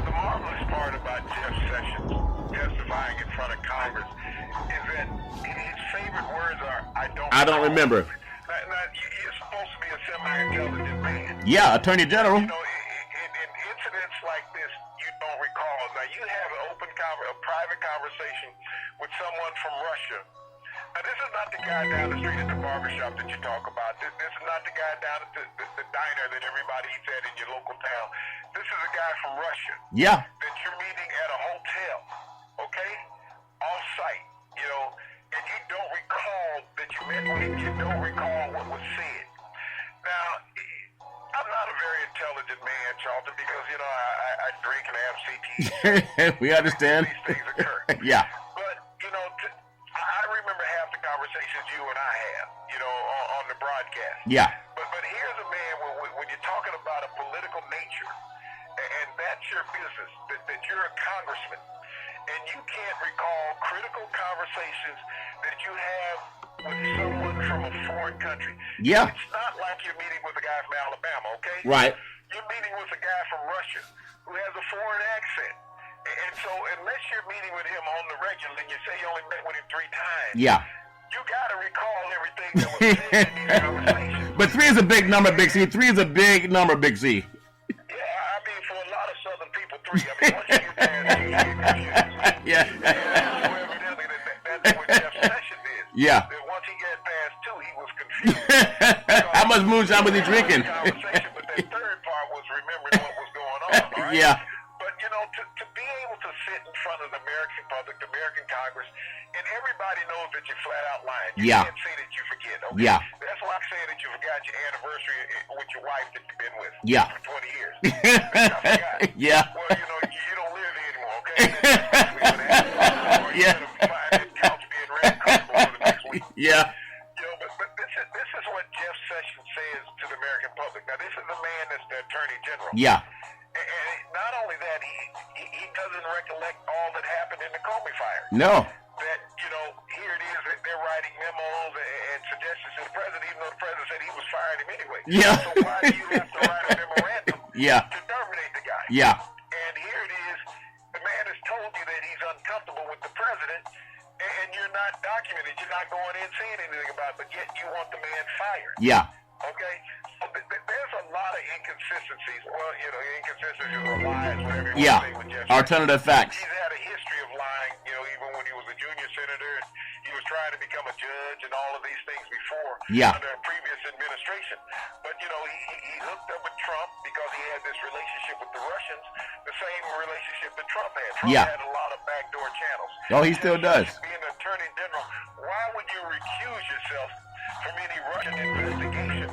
the marvelous part about Jeff Sessions testifying in front of Congress is that his favorite words are, I don't remember. Now, you're supposed to be a semi-intelligent man. Yeah, Attorney General. In incidents like this, you don't recall. Now, you have a private conversation with someone from Russia. Now, this is not the guy down the street at the barbershop that you talk about. This is not the guy down at the diner that everybody eats at in your local town. This is a guy from Russia. Yeah. That you're meeting at a hotel, okay? Off-site, and you don't recall that you met with him. You don't recall what was said. Now, I'm not a very intelligent man, Charlton, because, I drink and have CTE. We understand. These things occur. Yeah. But, I remember half the conversations you and I have, on the broadcast. Yeah. But here's a man when you're talking about a political nature, and that's your business, that you're a congressman, and you can't recall critical conversations that you have with someone from a foreign country. Yeah. It's not like you're meeting with a guy from Alabama, okay? Right. You're meeting with a guy from Russia who has a foreign accent. And so unless you're meeting with him on the regular and you say you only met with him 3 times, yeah, you got to recall everything that was said in these conversations. But 3 is a big number, Big C. 3 is a big number, Big C. Yeah, I mean, for a lot of Southern people, 3. I mean, once you get past 2, you get confused. Yeah. And evidently, that's what Jeff Sessions is. Yeah. That once he got past 2, he was confused. How much moonshine was he drinking? Conversation, but that third part was remembering what was going on. Right? Yeah. But, you know, to be able to sit in front of the American public, the American Congress, and everybody knows that you're flat out lying. You Yeah. can't say that you forget, okay? Yeah. That's why I'm saying that you forgot your anniversary with your wife that you've been with Yeah. for 20 years. I forgot. Yeah. Well, you know, you don't live here anymore, okay? That's basically what happened. Or Yeah. you're going to find that couch being ready for the next week. Yeah. You know, but this is what Jeff Sessions says to the American public. Now, this is the man that's the Attorney General. Yeah. And not only that, he doesn't recollect all that happened in the Comey fire. No. That, you know, here it is, that they're writing memos and suggestions to the president, even though the president said he was firing him anyway. Yeah. So why do you have to write a memorandum Yeah. to terminate the guy? Yeah. And here it is, the man has told you that he's uncomfortable with the president, and you're not documented. You're not going in saying anything about it, but yet you want the man fired. Yeah. Okay? So there's a lot of inconsistencies. Well, you know, inconsistencies or lies, whatever you Yeah. want to say with Jeff. Alternative facts. He's had a history of lying, you know, even when he was a junior senator, and he was trying to become a judge and all of these things before Yeah. under a previous administration. But, you know, he hooked up with Trump because he had this relationship with the Russians, the same relationship that Trump had. Trump Yeah. had a lot of backdoor channels. Oh, he still does. Being an attorney general, why would you recuse yourself from any Russian investigation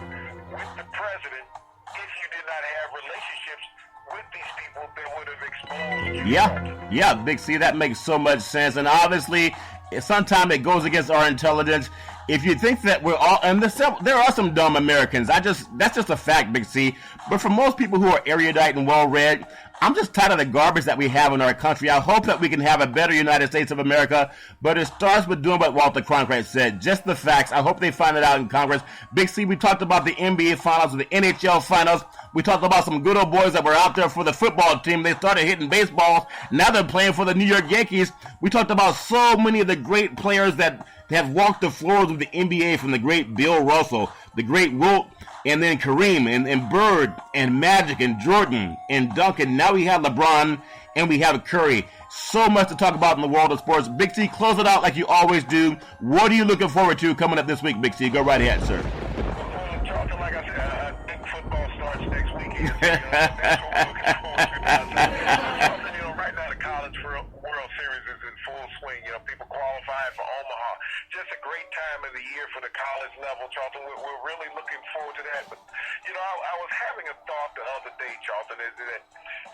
with the president if you did not have relationships with these people that would have exposed you? Yeah, yeah, Big C, that makes so much sense. And obviously, sometimes it goes against our intelligence. If you think that we're all, and there are some dumb Americans. That's just a fact, Big C. But for most people who are erudite and well-read, I'm just tired of the garbage that we have in our country. I hope that we can have a better United States of America, but it starts with doing what Walter Cronkite said, just the facts. I hope they find it out in Congress. Big C, we talked about the NBA Finals, the NHL Finals. We talked about some good old boys that were out there for the football team. They started hitting baseballs. Now they're playing for the New York Yankees. We talked about so many of the great players that have walked the floors of the NBA, from the great Bill Russell, the great Wilt, and then Kareem, and Bird, and Magic, and Jordan, and Duncan. Now we have LeBron, and we have Curry. So much to talk about in the world of sports. Big C, close it out like you always do. What are you looking forward to coming up this week, Big C? Go right ahead, sir. Well, Charlton, like I said, I think football starts next weekend. That's what we're looking forward to now. Charlton, you know, right now the College World Series is in full swing. You know, people qualifying for Omaha. Just a great time of the year for the college level, Charlton. We're really looking forward to that. But, you know, I was having a thought the other day, Charlton, is that,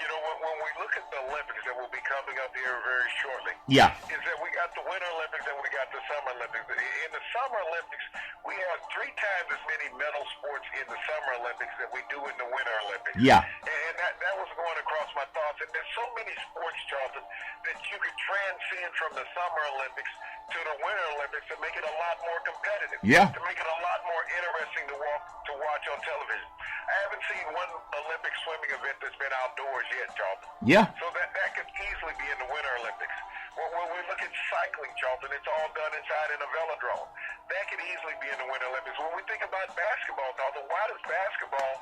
you know, when we look at the Olympics that will be coming up here very shortly, Yeah. is that we got the Winter Olympics and we got the Summer Olympics. In the Summer Olympics, we have 3 times as many medal sports in the Summer Olympics that we do in the Winter Olympics. Yeah. And that was going across my thoughts. And there's so many sports, Charlton, that you could transcend from the Summer Olympics to the Winter Olympics to make it a lot more competitive. Yeah. To make it a lot more interesting to watch on television. I haven't seen one Olympic swimming event that's been outdoors yet, Charlton. Yeah. So that could easily be in the Winter Olympics. When we look at cycling, Charlton, it's all done inside in a velodrome. That could easily be in the Winter Olympics. When we think about basketball, Charlton, why does basketball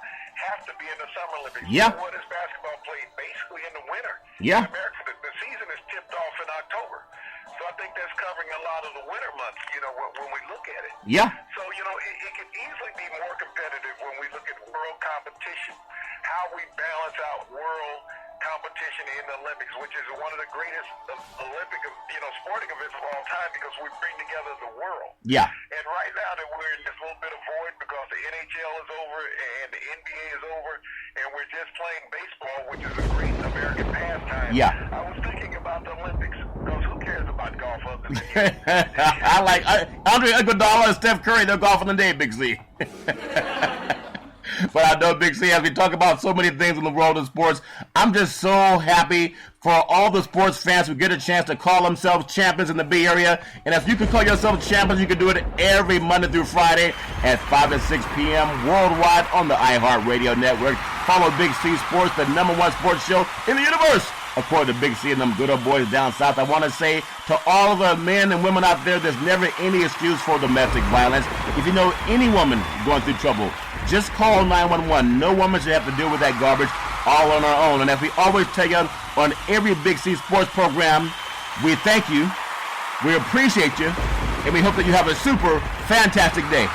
have to be in the Summer Olympics? Yeah. What is basketball played basically in the winter? Yeah. In America, the season is tipped off in October. So I think that's covering a lot of the winter months, you know, when we look at it. Yeah. So, you know, it could easily be more competitive when we look at world competition, how we balance out world competition in the Olympics, which is one of the greatest Olympic, you know, sporting events of all time, because we bring together the world. Yeah. And right now that we're in this little bit of void because the NHL is over and the NBA is over, and we're just playing baseball, which is a great American pastime. Yeah. I was thinking about the Olympics, because who cares about golf other than you? I like Andre Iguodala and Steph Curry. They're golfing today, Big C. But I know, Big C, as we talk about so many things in the world of sports, I'm just so happy for all the sports fans who get a chance to call themselves champions in the Bay Area. And if you can call yourself champions, you can do it every Monday through Friday at 5 to 6 p.m. worldwide on the iHeart Radio Network. Follow Big C Sports, the #1 sports show in the universe. according to Big C and them good old boys down south. I want to say to all of the men and women out there, there's never any excuse for domestic violence. If you know any woman going through trouble, just call 911. No woman should have to deal with that garbage all on our own. And as we always tell you on every Big C Sports program, we thank you, we appreciate you, and we hope that you have a super fantastic day.